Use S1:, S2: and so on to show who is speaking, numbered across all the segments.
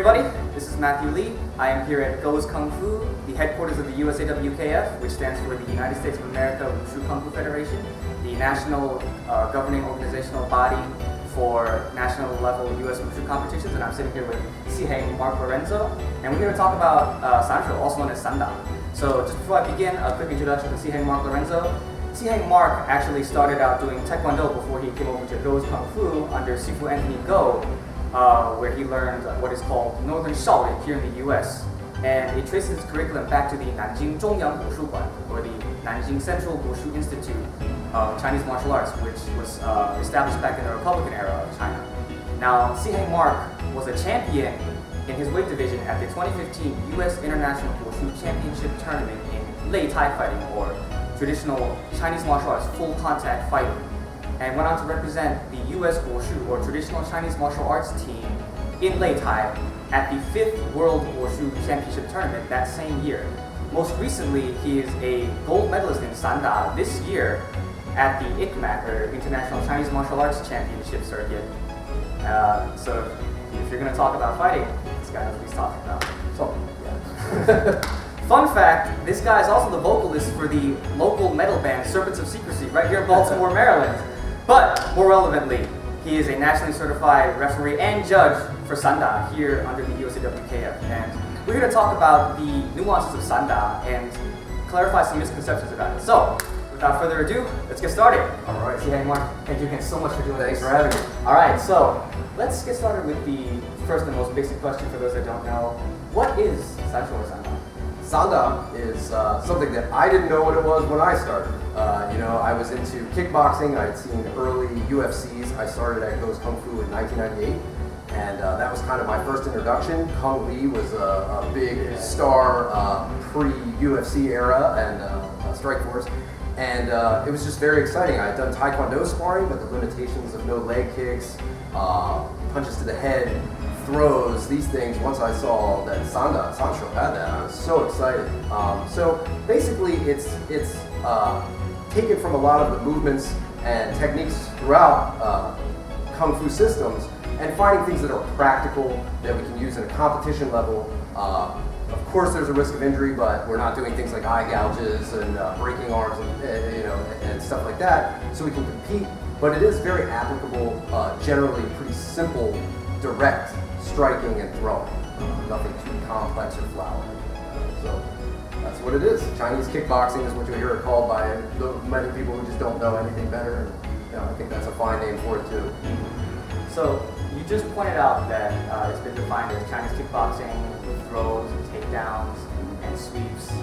S1: everybody, this is Matthew Lee. I am here at Go's Kung Fu, the headquarters of the USAWKF, which stands for the United States of America Wushu Kung Fu Federation, the national governing organizational body for national level US Wushu competitions, and I'm sitting here with Siheng Mark Lorenzo, and we're here to talk about Sancho, also known as Sanda. So just before I begin, a quick introduction to Siheng Mark Lorenzo. Siheng Mark actually started out doing Taekwondo before he came over to Go's Kung Fu under Sifu Anthony Go, where he learned what is called Northern Shaolin here in the US. And it traces his curriculum back to the Nanjing Zhongyang Wushu Guan, or the Nanjing Central Wushu Institute of Chinese Martial Arts, which was established back in the Republican era of China. Now, Siheng Mark was a champion in his weight division at the 2015 US International Wushu Championship Tournament in Lei Tai fighting, or traditional Chinese martial arts full contact fighting, and went on to represent the US Wushu, or traditional Chinese martial arts team, in Lei Tai at the 5th World Wushu Championship Tournament that same year. Most recently, he is a gold medalist in Sanda this year at the ICMAC, or International Chinese Martial Arts Championship Circuit. So if you're going to talk about fighting, this guy knows what he's talking about. So, yeah. Fun fact, this guy is also the vocalist for the local metal band Serpents of Secrecy right here in Baltimore, Maryland. But more relevantly, he is a nationally certified referee and judge for Sanda here under the USAWKF. And we're here to talk about the nuances of Sanda and clarify some misconceptions about it. So, without further ado, let's get started.
S2: All right.
S1: Siheng Mark, thank you again so much for doing
S2: Thanks
S1: this.
S2: for having me.
S1: All right, so let's get started with the first and most basic question for those that don't know. What is Sancho or Sanda?
S2: Sanda is something that I didn't know what it was when I started. I was into kickboxing. I had seen early UFCs. I started at Go's Kung Fu in 1998, and that was kind of my first introduction. Kung Lee was a big star pre-UFC era and Strike Force, and it was just very exciting. I had done Taekwondo sparring, but the limitations of no leg kicks, punches to the head, throws, these things, once I saw that Sancho had that, I was so excited. So basically it's taken from a lot of the movements and techniques throughout Kung Fu systems and finding things that are practical, that we can use at a competition level. Of course there's a risk of injury, but we're not doing things like eye gouges and breaking arms and stuff like that, so we can compete. But it is very applicable, generally pretty simple, direct striking and throwing. Nothing too complex or flowery. So that's what it is. Chinese kickboxing is what you hear it called by many people who just don't know anything better. And, I think that's a fine name for it too.
S1: So you just pointed out that it's been defined as Chinese kickboxing with throws and takedowns and sweeps.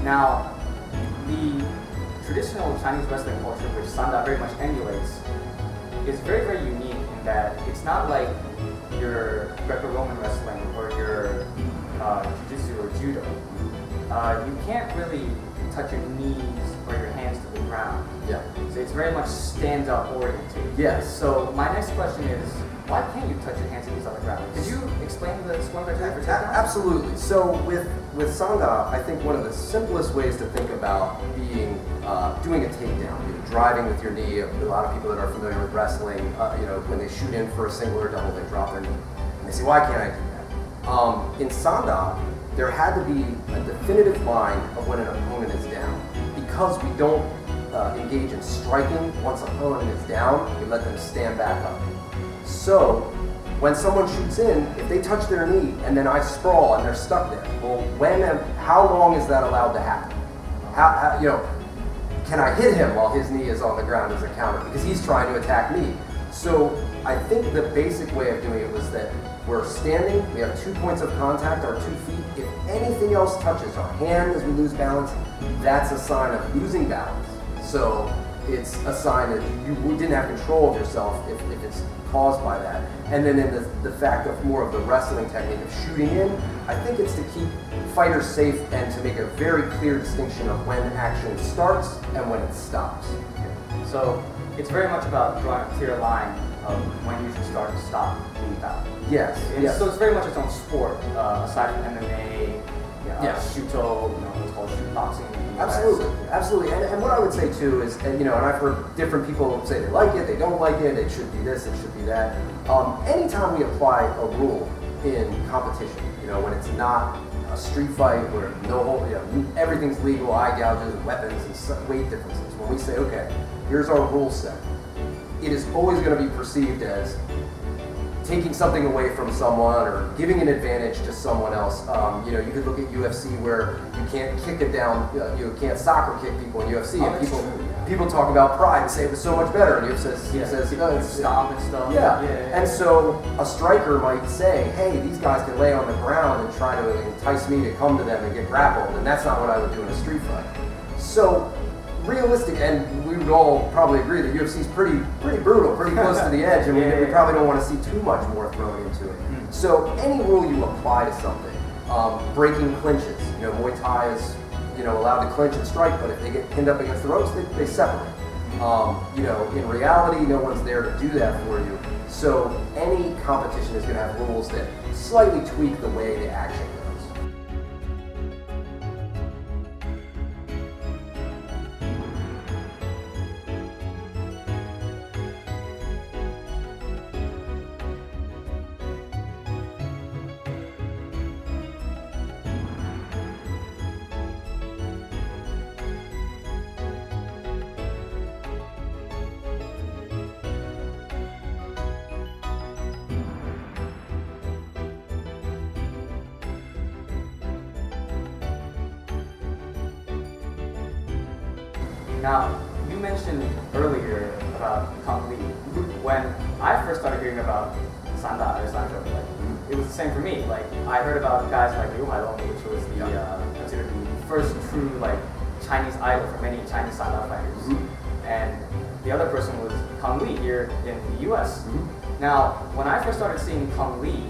S1: Now, the traditional Chinese wrestling culture, which Sanda very much emulates, is very, very unique in that it's not like your Greco-Roman wrestling or your jiu-jitsu or judo. You can't really touch your knees or your hands to the ground.
S2: Yeah.
S1: So it's very much stand-up oriented.
S2: Yes.
S1: So my next question is, why can't you touch your hands and knees on the ground? Could you explain the scoring criteria for takedown?
S2: Absolutely. So with Sanda, I think one of the simplest ways to think about doing a takedown, driving with your knee. A lot of people that are familiar with wrestling, when they shoot in for a single or double, they drop their knee, and they say, "Why can't I do that?" In Sanda, there had to be a definitive line of when an opponent is down, because we don't engage in striking. Once an opponent is down, we let them stand back up. So when someone shoots in, if they touch their knee and then I sprawl and they're stuck there, well, how long is that allowed to happen? Can I hit him while his knee is on the ground as a counter? Because he's trying to attack me. So I think the basic way of doing it was that we're standing, we have 2 points of contact, our 2 feet. If anything else touches our hand as we lose balance, that's a sign of losing balance. So it's a sign that you didn't have control of yourself if it's caused by that. And then in the fact of more of the wrestling technique of shooting in, I think it's to keep fighters safe and to make a very clear distinction of when action starts and when it stops.
S1: So it's very much about drawing a clear line of when you should start and stop the battle.
S2: Yes.
S1: So it's very much its own sport, aside from MMA Shuto, what's called shoot boxing.
S2: Absolutely. And what I would say too is, and I've heard different people say they like it, they don't like it, it should be this, it should be that. Anytime we apply a rule in competition, when it's not a street fight where everything's legal, eye gouges, weapons, and weight differences. When we say, okay, here's our rule set, it is always going to be perceived as taking something away from someone or giving an advantage to someone else. You could look at UFC where you can't kick it down, you can't soccer kick people in UFC, and people talk about pride and say it was so much better, and UFC says it's
S1: stomp and stuff.
S2: Yeah. And so a striker might say, hey, these guys can lay on the ground and try to entice me to come to them and get grappled, and that's not what I would do in a street fight. So realistic, and we would all probably agree that UFC is pretty brutal, pretty close to the edge, and we probably don't want to see too much more thrown into it. So any rule you apply to something, breaking clinches, Muay Thai is allowed to clinch and strike, but if they get pinned up against the ropes, they separate. In reality, no one's there to do that for you. So any competition is going to have rules that slightly tweak the way the action goes.
S1: Now, you mentioned earlier about Kung Lee. When I first started hearing about Sanda or Sancho, it was the same for me. I heard about guys like Liu Hailong, which was considered the first true Chinese idol for many Chinese Sanda fighters. And the other person was Kung Lee here in the US. Now, when I first started seeing Kung Lee,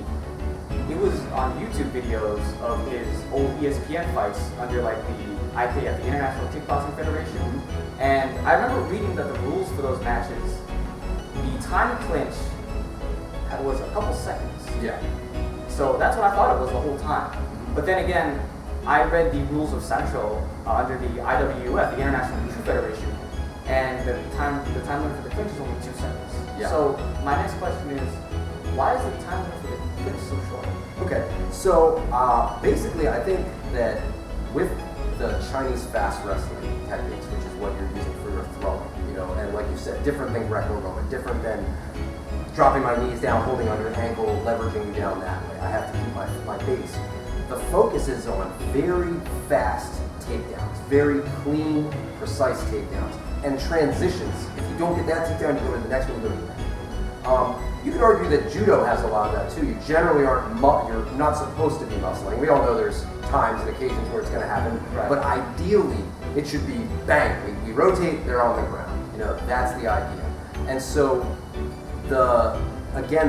S1: it was on YouTube videos of his old ESPN fights under the IKF, the International Kickboxing Federation. And I remember reading that the rules for those matches, the time clinch was a couple seconds.
S2: Yeah.
S1: So that's what I thought it was the whole time. But then again, I read the rules of Sancho under the IWF, the International Wushu Federation, and the time limit for the clinch is only 2 seconds.
S2: Yeah.
S1: So my next question is, why is the time limit for the clinch so short?
S2: Okay, so basically I think that with the Chinese fast wrestling techniques, which is what you're using for your throwing, and like you said, different than Greco-Roman, different than dropping my knees down, holding on your ankle, leveraging you down that way. I have to keep my base. The focus is on very fast takedowns, very clean, precise takedowns, and transitions. If you don't get that takedown, you go to the next one, you go to the next. You could argue that judo has a lot of that too. You generally you're not supposed to be muscling. We all know there's times and occasions where it's going to happen, but ideally it should be bang. We rotate, they're on the ground. That's the idea. And so the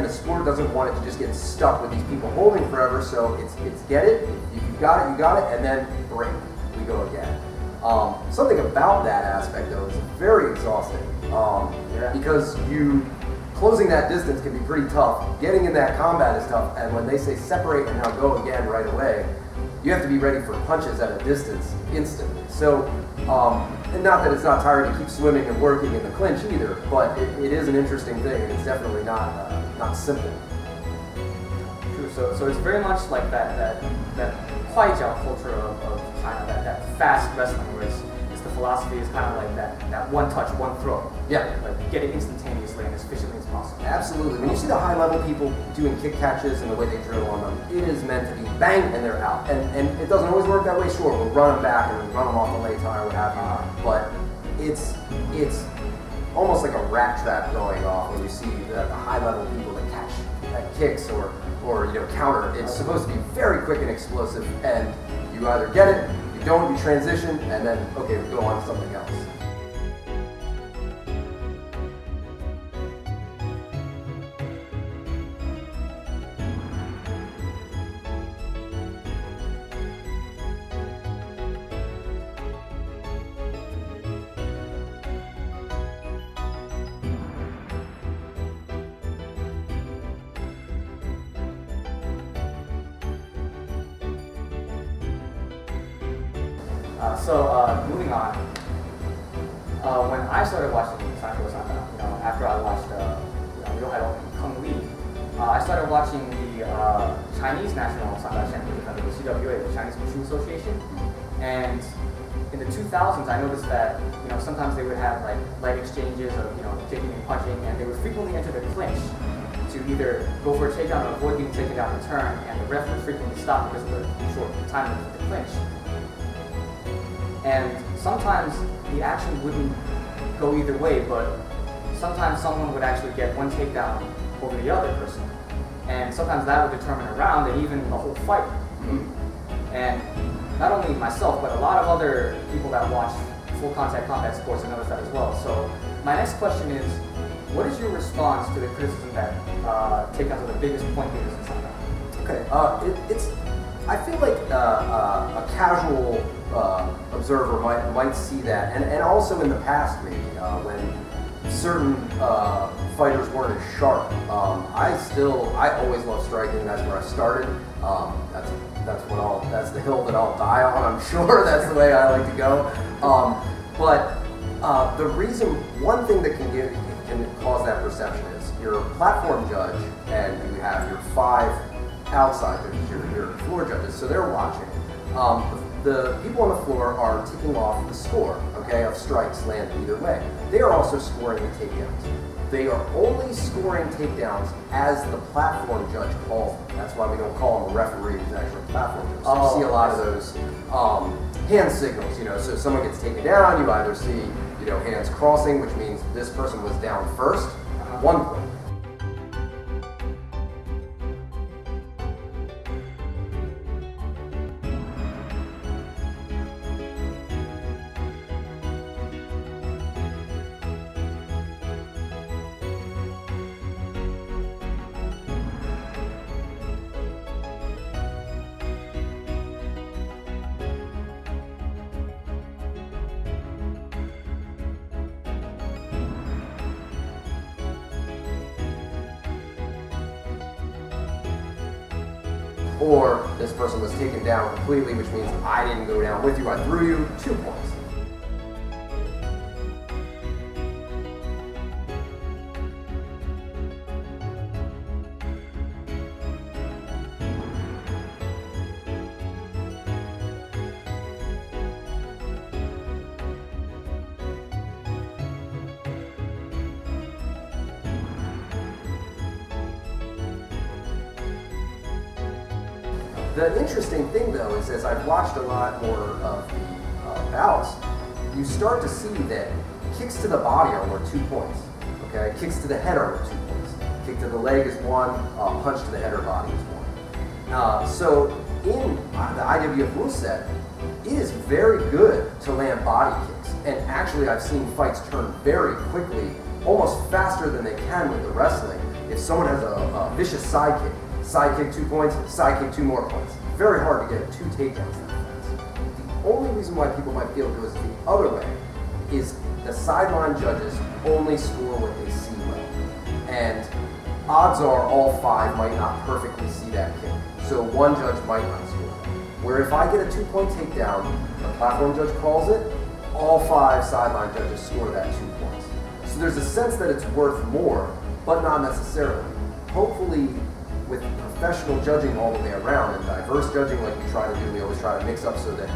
S2: sport doesn't want it to just get stuck with these people holding forever. So it's get it, if you got it, and then break. We go again. Something about that aspect though is very exhausting because closing that distance can be pretty tough. Getting in that combat is tough, and when they say separate and now go again right away, you have to be ready for punches at a distance instantly. So, and not that it's not tiring to keep swimming and working in the clinch either, but it is an interesting thing, and it's definitely not simple.
S1: True. So it's very much like that Huaijiao culture of China, that fast wrestling, where it's the philosophy is kind of like that one touch, one throw.
S2: Yeah.
S1: You get it instantaneously and as efficiently as possible.
S2: Absolutely. When you see the high level people doing kick catches and the way they drill on them, it is meant to be bang and they're out. And it doesn't always work that way. Sure, we'll run them back and run them off the lay tie or what have you. But it's almost like a rat trap going off when you see the high level people that catch kicks or counter. It's supposed to be very quick and explosive, and you either get it, you don't, you transition, and then okay, we go on to something else.
S1: Moving on. When I started watching Sanda, after I watched Yohai Kung Lee, I started watching the Chinese National Sanda Championship, the CWA, the Chinese Wushu Association. And in the 2000s, I noticed that sometimes they would have like light exchanges of kicking and punching, and they would frequently enter the clinch to either go for a takedown or avoid being taken down in turn, and the ref would frequently stop because of the short time limit of the clinch. And sometimes the action wouldn't go either way, but sometimes someone would actually get one takedown over the other person. And sometimes that would determine a round and even the whole fight. And not only myself, but a lot of other people that watch full contact combat sports have noticed that as well. So my next question is, what is your response to the criticism that takedowns are the biggest point leaders in Sanda?
S2: Okay, I feel like a casual observer might see that, and also in the past maybe when certain fighters weren't as sharp. I always loved striking. That's where I started. That's the hill that I'll die on. I'm sure that's the way I like to go. But the reason, one thing that can cause that perception is you're a platform judge and you have your 5 outside judges, your floor judges, so they're watching. The people on the floor are ticking off the score, okay, of strikes landed either way. They are also scoring the takedowns. They are only scoring takedowns as the platform judge calls them. That's why we don't call him a referee, he's actually a platform judge. So you see a lot of those hand signals, so if someone gets taken down, you either see, hands crossing, which means this person was down first, 1 point. Or this person was taken down completely, which means I didn't go down with you, I threw you, 2 points. The interesting thing though is as I've watched a lot more of the bouts, you start to see that kicks to the body are worth 2 points, okay? Kicks to the head are worth 2 points. Kick to the leg is 1, punch to the head or body is 1. So in the IWF rule set, it is very good to land body kicks. And actually I've seen fights turn very quickly, almost faster than they can with the wrestling. If someone has a vicious side kick 2 points, side kick 2 more points. Very hard to get 2 takedowns that fast. The only reason why people might feel it goes the other way is the sideline judges only score what they see well. And odds are all 5 might not perfectly see that kick. So one judge might not score. Where if I get a 2-point takedown, the platform judge calls it, all 5 sideline judges score that 2 points. So there's a sense that it's worth more, but not necessarily. Hopefully, with professional judging all the way around and diverse judging like we try to do, we always try to mix up so that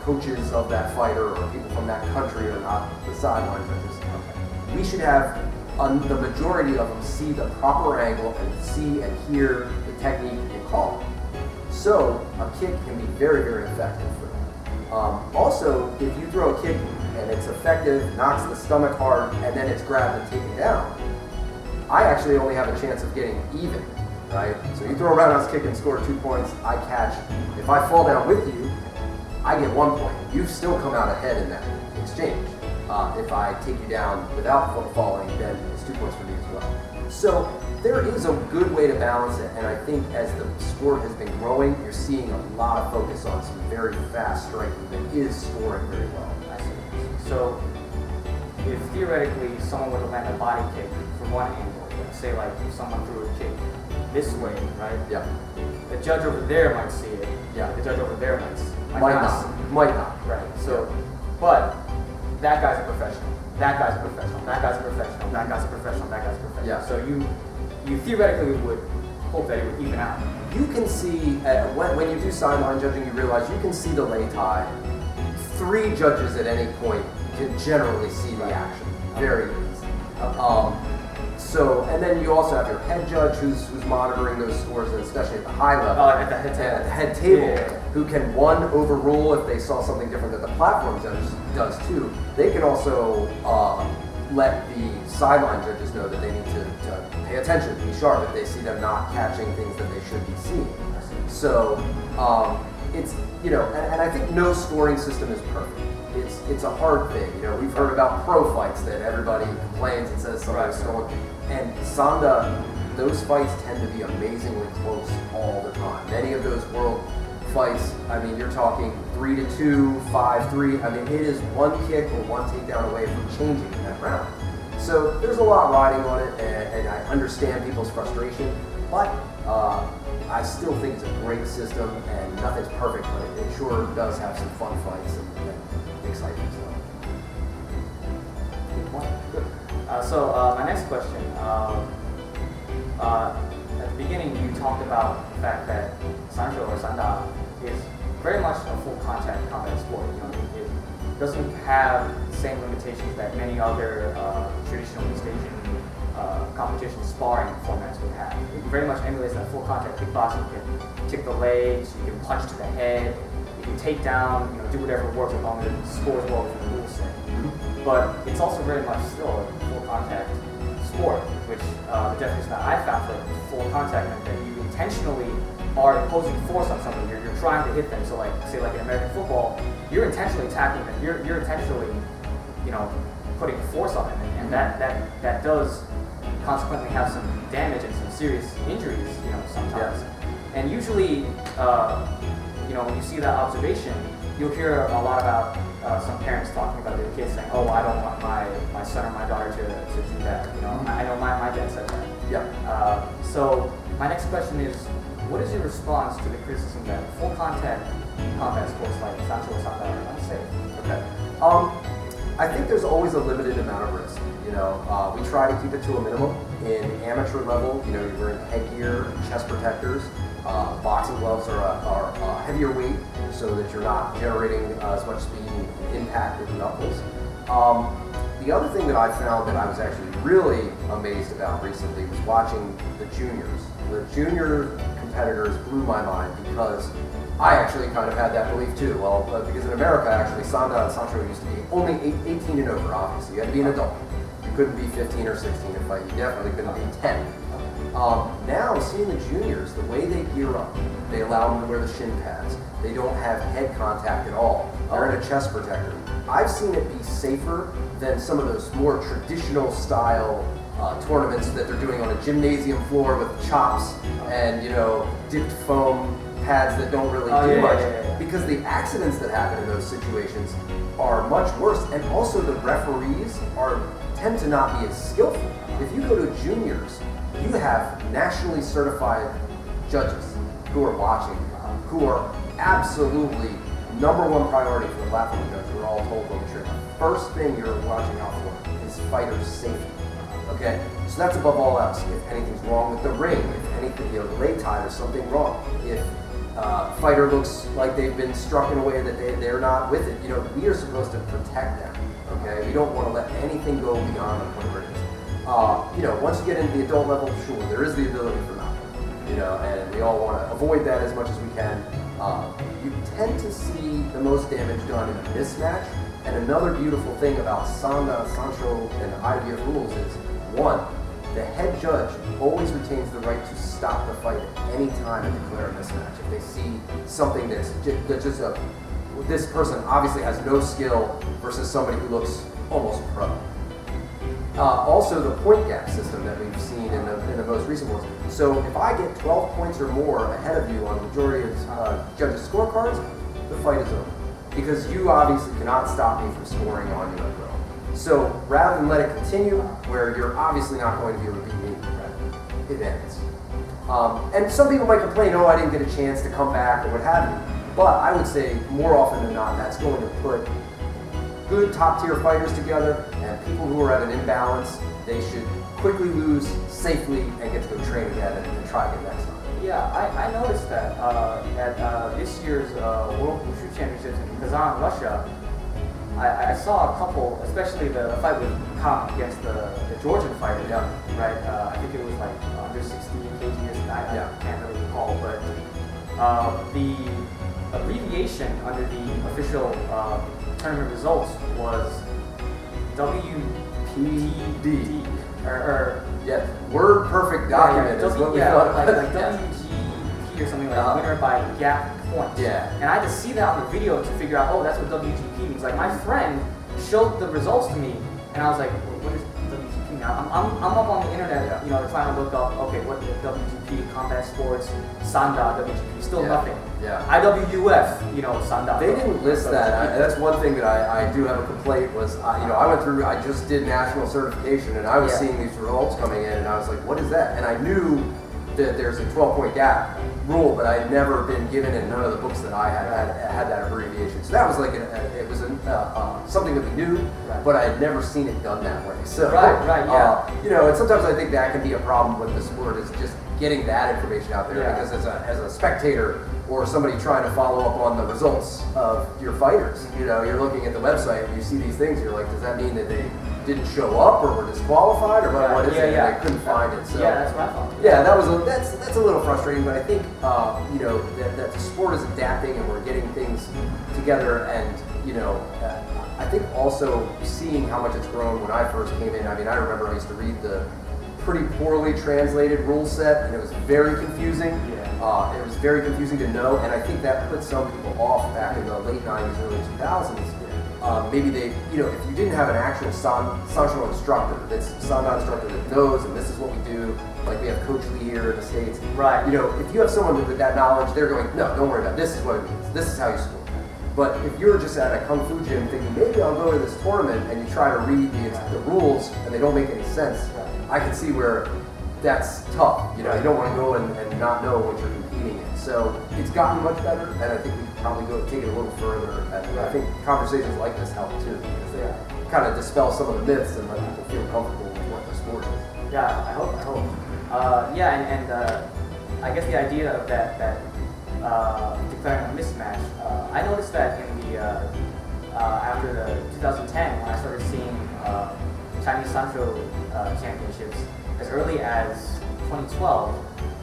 S2: coaches of that fighter or people from that country are not the sideline judges. We should have the majority of them see the proper angle and see and hear the technique and call it. So a kick can be very, very effective for that. Also, if you throw a kick and it's effective, knocks the stomach hard, and then it's grabbed and taken down, I actually only have a chance of getting even. Right? So you throw a roundhouse kick and score 2 points, I catch. If I fall down with you, I get 1 point. You've still come out ahead in that exchange. If I take you down without falling, then it's 2 points for me as well. So there is a good way to balance it, and I think as the sport has been growing, you're seeing a lot of focus on some very fast striking that is scoring very well.
S1: I see. So if theoretically someone were to land a body kick from one angle, say like if someone threw a kick this way, right?
S2: Yeah.
S1: the judge over there might see it.
S2: Yeah.
S1: The judge over there might
S2: Might
S1: not see
S2: not.
S1: it.
S2: Might not.
S1: Right. So, but that guy's a professional. That guy's a professional. That guy's a professional. That guy's a professional. That guy's a professional.
S2: Yeah.
S1: So you theoretically would hope that it would even out.
S2: You can see, when you do sideline judging, you realize you can see the lay tie. 3 judges at any point can generally see the action very easy. And then you also have your head judge who's monitoring those scores, and especially at the high level.
S1: At the head table.
S2: At the head table,
S1: Yeah.
S2: who can, one, overrule if they saw something different that the platform judge does too. They can also let the sideline judges know that they need to pay attention, be sharp if they see them not catching things that they should be seeing. So it's, and I think no scoring system is perfect. It's a hard thing. We've heard about pro fights that everybody complains and says somebody's stolen. And Sanda, those fights tend to be amazingly close all the time. Many of those world fights, I mean, you're talking 3-2, 5-3. I mean, it is one kick or one takedown away from changing in that round. So there's a lot riding on it, and I understand people's frustration, but I still think it's a great system, and nothing's perfect, but it sure does have some fun fights and exciting stuff.
S1: Good point. Good. So my next question. At the beginning, you talked about the fact that Sancho or Sanda is very much a full contact combat sport. It doesn't have the same limitations that many other traditional East Asian competition sparring formats would have. It very much emulates that full contact kickboxing. You can kick the legs, you can punch to the head, you can take down, do whatever works as long as it scores well within the rule set. But it's also very much still a full contact sport, which the definition that I found for full contact meant that you intentionally are imposing force on somebody. You're trying to hit them. So, say in American football, you're intentionally attacking them. You're intentionally, putting force on them, and that does consequently have some damage and some serious injuries, sometimes. Yeah. And usually, when you see that observation, you'll hear a lot about some parents talking about their kids saying, "Oh, I don't want my son or my daughter to do that." I know my dad said that.
S2: Yeah.
S1: So my next question is, what is your response to the criticism that full contact combat sports like Sancho or Sanda are unsafe?
S2: Okay. I think there's always a limited amount of risk. We try to keep it to a minimum. In amateur level, you're wearing headgear, chest protectors. Boxing gloves are a heavier weight so that you're not generating as much speed and impact with the knuckles. The other thing that I found that I was actually really amazed about recently was watching the juniors. The junior competitors blew my mind because I actually kind of had that belief too. Well, because in America, actually, Sanda and Sancho used to be only 18 and over, obviously. You had to be an adult. You couldn't be 15 or 16 to fight. You definitely couldn't be 10. Now, seeing the juniors, the way they gear up, they allow them to wear the shin pads. They don't have head contact at all. They're in a chest protector. I've seen it be safer than some of those more traditional style tournaments that they're doing on a gymnasium floor with chops and, dipped foam pads that don't really do much. Because the accidents that happen in those situations are much worse, and also the referees tend to not be as skillful. If you go to juniors, you have nationally certified judges who are watching, who are absolutely #1 priority for the platform judge. We're all told when we train. First thing you're watching out for is fighter safety. Okay, so that's above all else. If anything's wrong with the ring, if anything, lay tie, there's something wrong. If fighter looks like they've been struck in a way that they're not with it, we are supposed to protect them. Okay, we don't want to let anything go beyond the point where it is. Once you get into the adult level, sure, there is the ability for knockout, and we all want to avoid that as much as we can. You tend to see the most damage done in a mismatch, and another beautiful thing about Sanda, Sancho, and the IWF rules is, one, the head judge always retains the right to stop the fight at any time and declare a mismatch. If they see something that's just this person obviously has no skill versus somebody who looks almost pro. Also, the point gap system that we've seen in the most recent ones. So if I get 12 points or more ahead of you on the majority of judges' scorecards, the fight is over. Because you obviously cannot stop me from scoring on you at will. So rather than let it continue, where you're obviously not going to be able to beat me, it ends. And some people might complain, oh, I didn't get a chance to come back or what have you. But I would say more often than not, that's going to put good top-tier fighters together, and people who are at an imbalance, they should quickly lose safely and get to go train again and try again next time.
S1: Yeah, I noticed that at this year's World Wushu Championships in Kazan, Russia, I saw a couple, especially the fight with Khan against the Georgian fighter.
S2: Yeah.
S1: Right. I think it was like under 60 kg or something. I can't really recall, but the abbreviation under the official tournament results was WPD or
S2: yes, word perfect document is what we thought.
S1: Like WGP or something like winner by gap points.
S2: Yeah.
S1: And I had to see that on the video to figure out, oh, that's what WGP means. Like my friend showed the results to me, and I was like, what is WGP now? I'm up on the internet, you know, trying to look up, okay, what is WGP, combat sports, Sanda, WGP, still nothing.
S2: Yeah.
S1: IWUF, you know, Sanda.
S2: They didn't list that. That's one thing that I do have a complaint was, you know, I went through, I just did national certification, and I was seeing these results coming in, and I was like, what is that? And I knew that there's a 12-point gap rule, but I had never been given in none of the books that I had that abbreviation. So that was like it was something that we knew, but I had never seen it done that way. So you know, and sometimes I think that can be a problem with the sport is just getting that information out there because as a spectator or somebody trying to follow up on the results of your fighters, you know, you're looking at the website and you see these things, you're like, does that mean that they didn't show up or were disqualified or what is it? And they couldn't find it. So
S1: yeah, that's what I thought.
S2: Yeah, that's a little frustrating, but I think you know that the sport is adapting and we're getting things together, and you know I think also seeing how much it's grown. When I first came in, I mean, I remember I used to read the pretty poorly translated rule set, and it was very confusing. It was very confusing to know, and I think that put some people off back in the late 90s, early 2000s. Maybe they, you know, if you didn't have an actual Sanshiro instructor, that's Sanda instructor that knows, and this is what we do, like we have Coach Lee here in the States.
S1: Right.
S2: You know, if you have someone with that knowledge, they're going, no, don't worry about it. This is what it means. This is how you score. But if you're just at a Kung Fu gym thinking, maybe I'll go to this tournament, and you try to read the rules, and they don't make any sense, I can see where that's tough. You know, you don't want to go and not know what you're competing in. So it's gotten much better, and I think we can probably take it a little further. And I think conversations like this help too, because they kind of dispel some of the myths and let people feel comfortable with what the sport is.
S1: Yeah, I hope. And I guess the idea of that declaring a mismatch, I noticed that in the after the 2010 when I started seeing Chinese Sanshiro championships as early as 2012.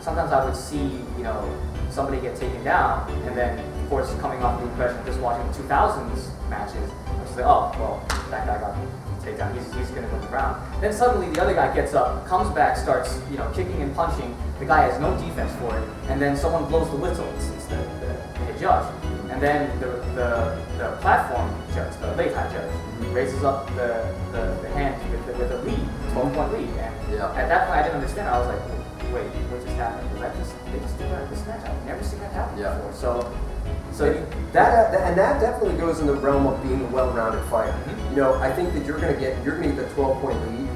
S1: Sometimes I would see, you know, somebody get taken down, and then, of course, coming off the impression of just watching the 2000s matches, I was like, oh, well, that guy got taken down. He's going to win the round. Then suddenly the other guy gets up, comes back, starts, you know, kicking and punching. The guy has no defense for it, and then someone blows the whistle. It's the head judge, and then the platform judge, the Leitai judge, raises up the hand with a lead, 12-point lead, and at that point I didn't understand. I was like, wait, what just happened? Because they just did this match. I've never seen that happen before. So
S2: that definitely goes in the realm of being a well-rounded fighter. You know, I think that you're gonna get the 12-point lead.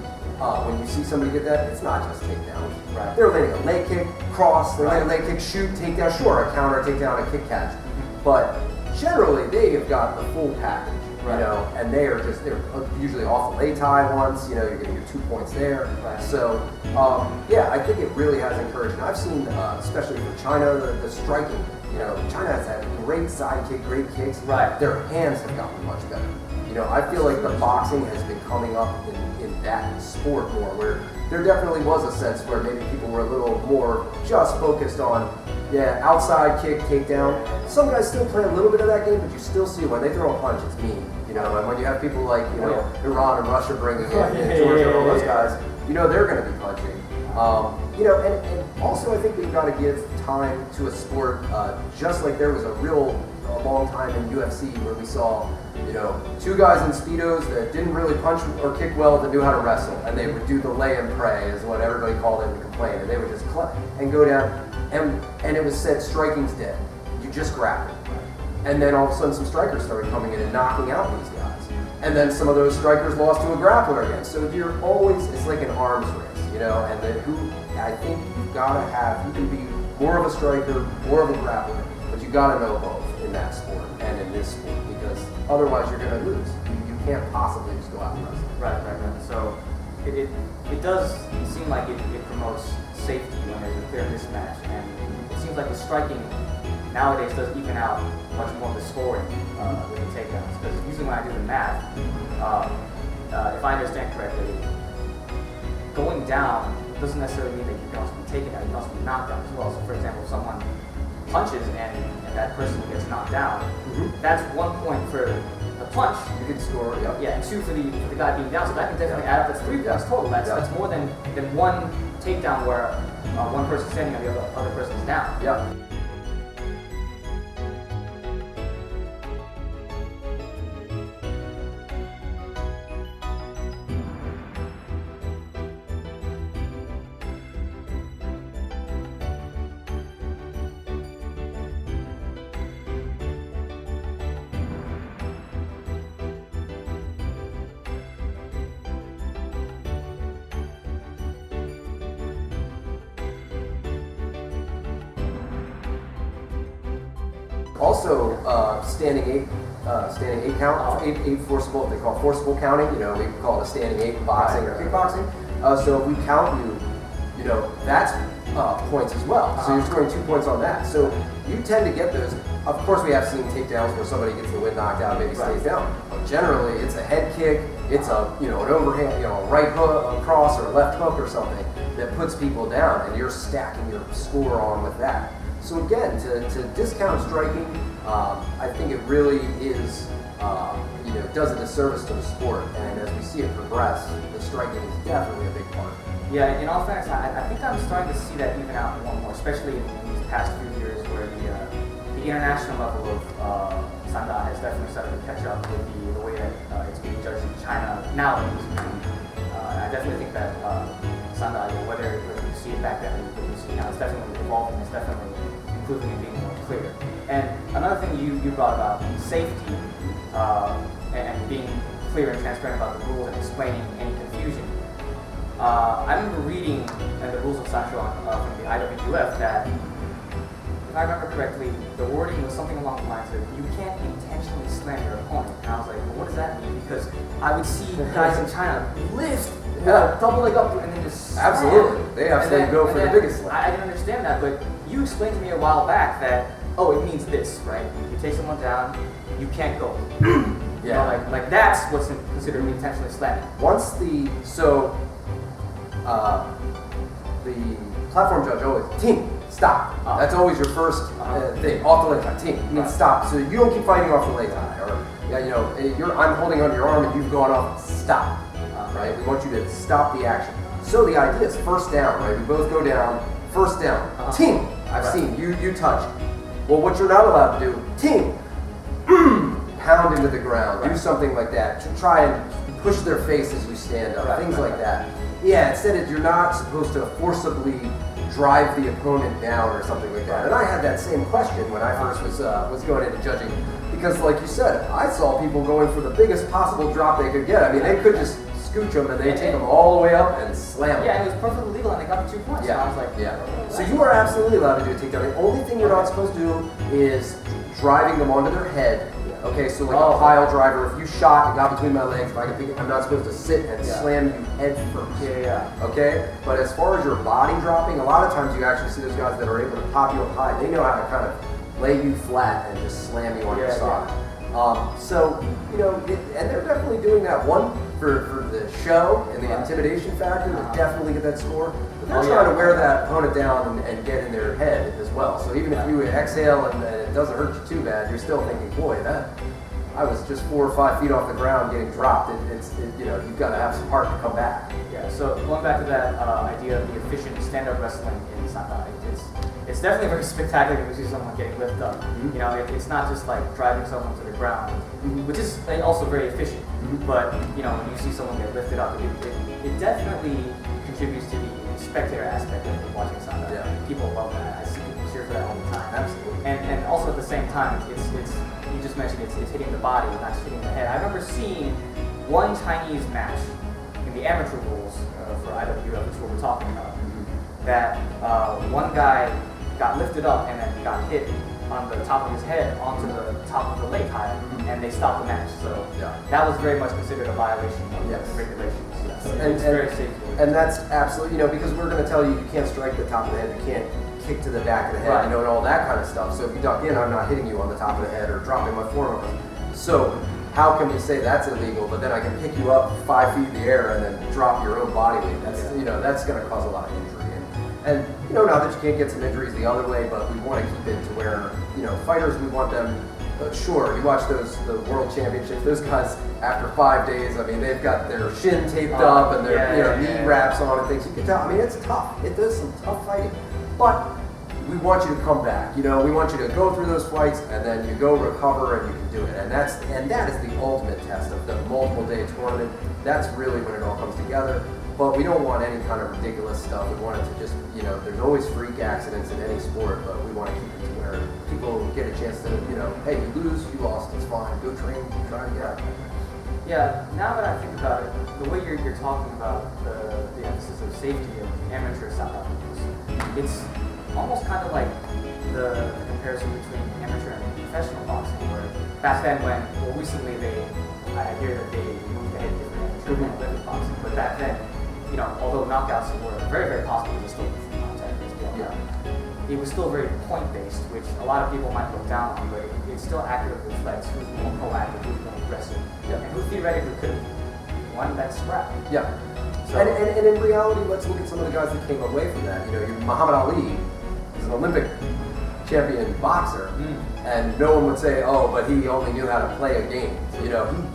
S2: When you see somebody get that, it's not just takedown.
S1: Right.
S2: They're landing a leg kick, cross, they're landing a leg kick, shoot, takedown, sure, a counter, takedown, a kick catch. But generally, they have got the full package. You know, and they're usually off the lay tie once, you know, you're getting your 2 points there. So, yeah, I think it really has encouraged. And I've seen, especially for China, the striking, you know, China has had great side kick, great kicks. Their hands have gotten much better. You know, I feel like the boxing has been coming up in that sport more, where there definitely was a sense where maybe people were a little more just focused on, outside kick, takedown. Some guys still play a little bit of that game, but you still see when they throw a punch, it's mean. You know, and when you have people like, you know, Iran and Russia bringing in Georgia and all those guys, you know, they're going to be punching. You know, and also I think we've got to give time to a sport, just like there was a long time in UFC where we saw, you know, two guys in Speedos that didn't really punch or kick well that knew how to wrestle, and they would do the lay and pray is what everybody called it and complained, and they would just and go down, and it was said striking's dead. You just grapple. And then all of a sudden some strikers started coming in and knocking out these guys. And then some of those strikers lost to a grappler again. So you're always, it's like an arms race, you know, and then I think you've got to have, you can be more of a striker, more of a grappler, but you got to know both in that sport and in this sport, because otherwise you're going to lose. You can't possibly just go out and wrestle.
S1: Right. So it does seem like it promotes safety when there's a clear mismatch, and it seems like the striking nowadays does even out much more of the scoring with the takedowns. Because usually when I do the math, if I understand correctly, going down doesn't necessarily mean that you can also be taken down, you can also be knocked down as well. So for example, if someone punches and that person gets knocked down, that's 1 point for the punch.
S2: You can score,
S1: Yeah, and 2 for the guy being down. So that can definitely add up. That's 3 points total. That's more than one takedown where one person's standing and the other person's down.
S2: Yeah. Also, standing eight count, eight forcible, what they call forcible counting. You know, we call it a standing eight in boxing or kickboxing. So if we count you, that's points as well. So you're scoring 2 points on that. So you tend to get those. Of course, we have seen takedowns where somebody gets the wind knocked out, maybe stays down. But generally, it's a head kick, it's an overhand, a right hook, a cross, or a left hook or something that puts people down, and you're stacking your score on with that. So again, to discount striking, I think it really is, does a disservice to the sport. And as we see it progress, the striking is definitely a big part.
S1: Yeah, in all fairness, I think I'm starting to see that even out more and more, especially in these past few years where the international level of Sanda has definitely started to catch up with the way that it's being judged in China nowadays. I definitely think that Sanda, whether you see it back then or you see it now, it's definitely evolving, it's definitely improving and being more clear. And another thing you brought about safety and being clear and transparent about the rules and explaining any confusion. I remember reading in the rules of Sancho from the IWF that, if I remember correctly, the wording was something along the lines of, you can't intentionally slam your opponent. And I was like, well, what does that mean? Because I would see guys in China lift, double leg up, and then just slam.
S2: Absolutely. They absolutely go for the biggest slam.
S1: I didn't understand that, but you explained to me a while back that, it means this, right? You take someone down, you can't go. Like that's what's considered intentionally slamming.
S2: Once the platform judge always, team, stop. That's always your first thing, off the leg tie, team, means stop. So you don't keep fighting off the leg tie, or I'm holding onto your arm and you've gone off, stop, right? We want you to stop the action. So the idea is first down, right? We both go down, first down, team, I've seen, you touch. Well, what you're not allowed to do, team, pound into the ground, do something like that to try and push their face as you stand up, things like that. Yeah, instead you're not supposed to forcibly drive the opponent down or something like that. And I had that same question when I first was going into judging, because like you said, I saw people going for the biggest possible drop they could get. I mean, they could just scooch them and they take them all the way up and slam them.
S1: Yeah, it was perfectly legal and they got the 2 points.
S2: Yeah,
S1: so I was like,
S2: So you are absolutely allowed to do a takedown. The only thing you're not supposed to do is driving them onto their head. Okay, so like a pile driver, if you shot and got between my legs, if I can pick it, I'm not supposed to sit and slam you head first. Okay? But as far as your body dropping, a lot of times you actually see those guys that are able to pop you up high. They know how to kind of lay you flat and just slam you on your side. And they're definitely doing that. One, for the show and the intimidation factor, to definitely get that score. But they're trying to wear that opponent down and get in their head as well. So even if you exhale and it doesn't hurt you too bad, you're still thinking, boy, I was just 4 or 5 feet off the ground getting dropped. You've got to have some heart to come back.
S1: Yeah, so going back to that idea of the efficient stand-up wrestling in Sanda, it's definitely very spectacular when you see someone getting lifted up. It's not just like driving someone to the ground, which is also very efficient. But when you see someone get lifted up, it definitely contributes to the spectator aspect of watching Sanda. People love that. I see people cheer for that all the time.
S2: Absolutely.
S1: And also at the same time, it's you just mentioned it's hitting the body, not just hitting the head. I remember seeing one Chinese match in the amateur rules for IWF, which is what we're talking about. that one guy got lifted up and then got hit on the top of his head onto the top of the lake tile, and they stopped the match. So that was very much considered a violation of regulations. Yes.
S2: And
S1: it's very safe.
S2: And that's absolutely, because we're going to tell you can't strike the top of the head, you can't kick to the back of the head, and all that kind of stuff. So if you duck in, I'm not hitting you on the top of the head or dropping my forearm. So how can we say that's illegal, but then I can pick you up 5 feet in the air and then drop your own body weight? That's that's going to cause a lot of injury. And not that you can't get some injuries the other way, but we want to keep it to where fighters, we want them. Sure, you watch the World Championships. Those guys, after 5 days, I mean, they've got their shin taped up and their knee wraps on and things. You can tell. I mean, it's tough. It does some tough fighting, but we want you to come back. We want you to go through those fights and then you go recover and you can do it. And that is the ultimate test of the multiple day tournament. That's really when it all comes together. But we don't want any kind of ridiculous stuff. We want it to just, there's always freak accidents in any sport, but we want to keep it to where people get a chance to, hey, you lose, you lost, it's fine. Go train, try again.
S1: Yeah, now that I think about it, the way you're talking about the emphasis of safety of amateur South Africans, it's almost kind of like the comparison between amateur and professional boxing, where back then recently I hear that they moved ahead to amateur and Olympic boxing, but back then, although knockouts were very, very possible to still full contact as well, it was still very point-based, which a lot of people might look down on, but it still accurately reflects who's more proactive, who's more aggressive, and who theoretically could have won that scrap.
S2: Yeah. So, and in reality, let's look at some of the guys that came away from that. Muhammad Ali is an Olympic champion boxer, and no one would say, oh, but he only knew how to play a game. He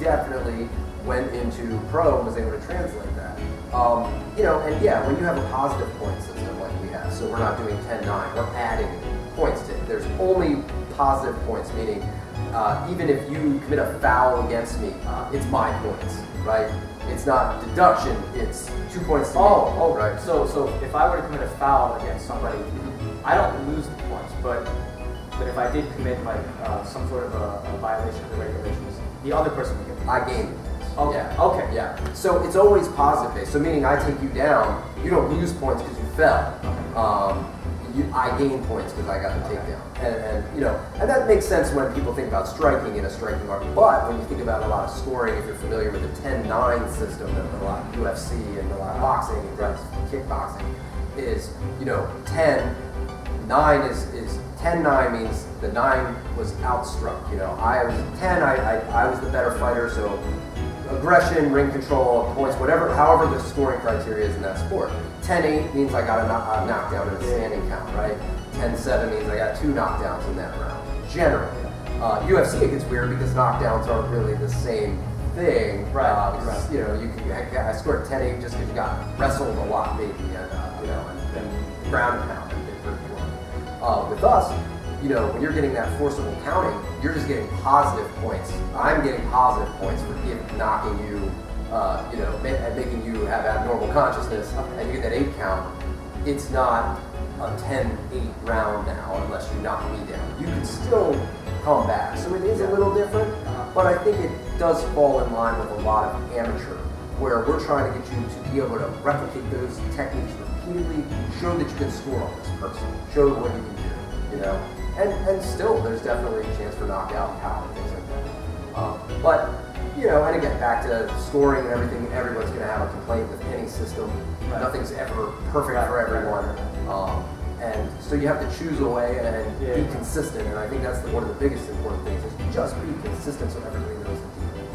S2: definitely went into pro and was able to translate that. When you have a positive point system like we have, so we're not doing 10-9, we're adding points to it. There's only positive points, meaning even if you commit a foul against me, it's my points, right? It's not deduction, it's 2 points to me.
S1: Oh,
S2: right.
S1: So if I were to commit a foul against somebody, I don't lose the points, but if I did commit some sort of a violation of the regulations, the other person would get the points.
S2: I gain.
S1: Okay.
S2: Yeah.
S1: Okay.
S2: Yeah. So it's always positive based. So meaning I take you down, you don't lose points because you fell. I gain points because I got the takedown. And that makes sense when people think about striking in a striking art. But when you think about a lot of scoring, if you're familiar with the 10-9 system that a lot of UFC and a lot of boxing and kickboxing is, 10-9 is 10-9 means the 9 was outstruck. I was 10, I was the better fighter, so aggression, ring control, points, however the scoring criteria is in that sport. 10-8 means I got a knockdown in a standing count, right? 10-7 means I got 2 knockdowns in that round, generally. UFC, it gets weird because knockdowns aren't really the same thing.
S1: Right.
S2: I scored 10-8 just because you got wrestled a lot, maybe, and ground and pound and did pretty well. With us, when you're getting that forcible counting, you're just getting positive points. I'm getting positive points for knocking you, and making you have abnormal consciousness, and you get that 8 count. It's not a 10-8 round now unless you knock me down. You can still come back. So it is a little different, but I think it does fall in line with a lot of amateur, where we're trying to get you to be able to replicate those techniques repeatedly, show that you can score on this person, show what you can do, And still, there's definitely a chance for knockout and power and things like that. But, and again, back to scoring and everything, everyone's going to have a complaint with any system. Right. Nothing's ever perfect for everyone. And so you have to choose a way and be consistent. And I think that's one of the biggest important things is just be consistent so everybody knows the deal.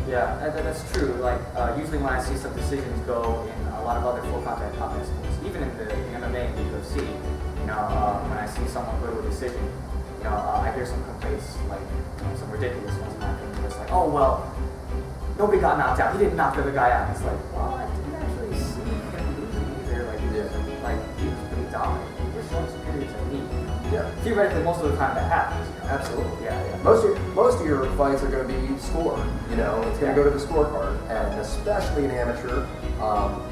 S1: Yeah, that's true. Usually when I see some decisions go in a lot of other full contact combat sports, even in the MMA and the UFC, when I see someone go to a decision, I hear some complaints, some ridiculous ones in my opinion. It's like, oh, well, nobody got knocked out. He didn't knock the other guy out. It's like, well, I didn't actually see him losing either. He was pretty dominant. He was showing superior technique.
S2: Yeah.
S1: Theoretically, most of the time that happens.
S2: Absolutely.
S1: Yeah.
S2: Most of your fights are going to be scored. It's going to go to the scorecard, and especially in amateur,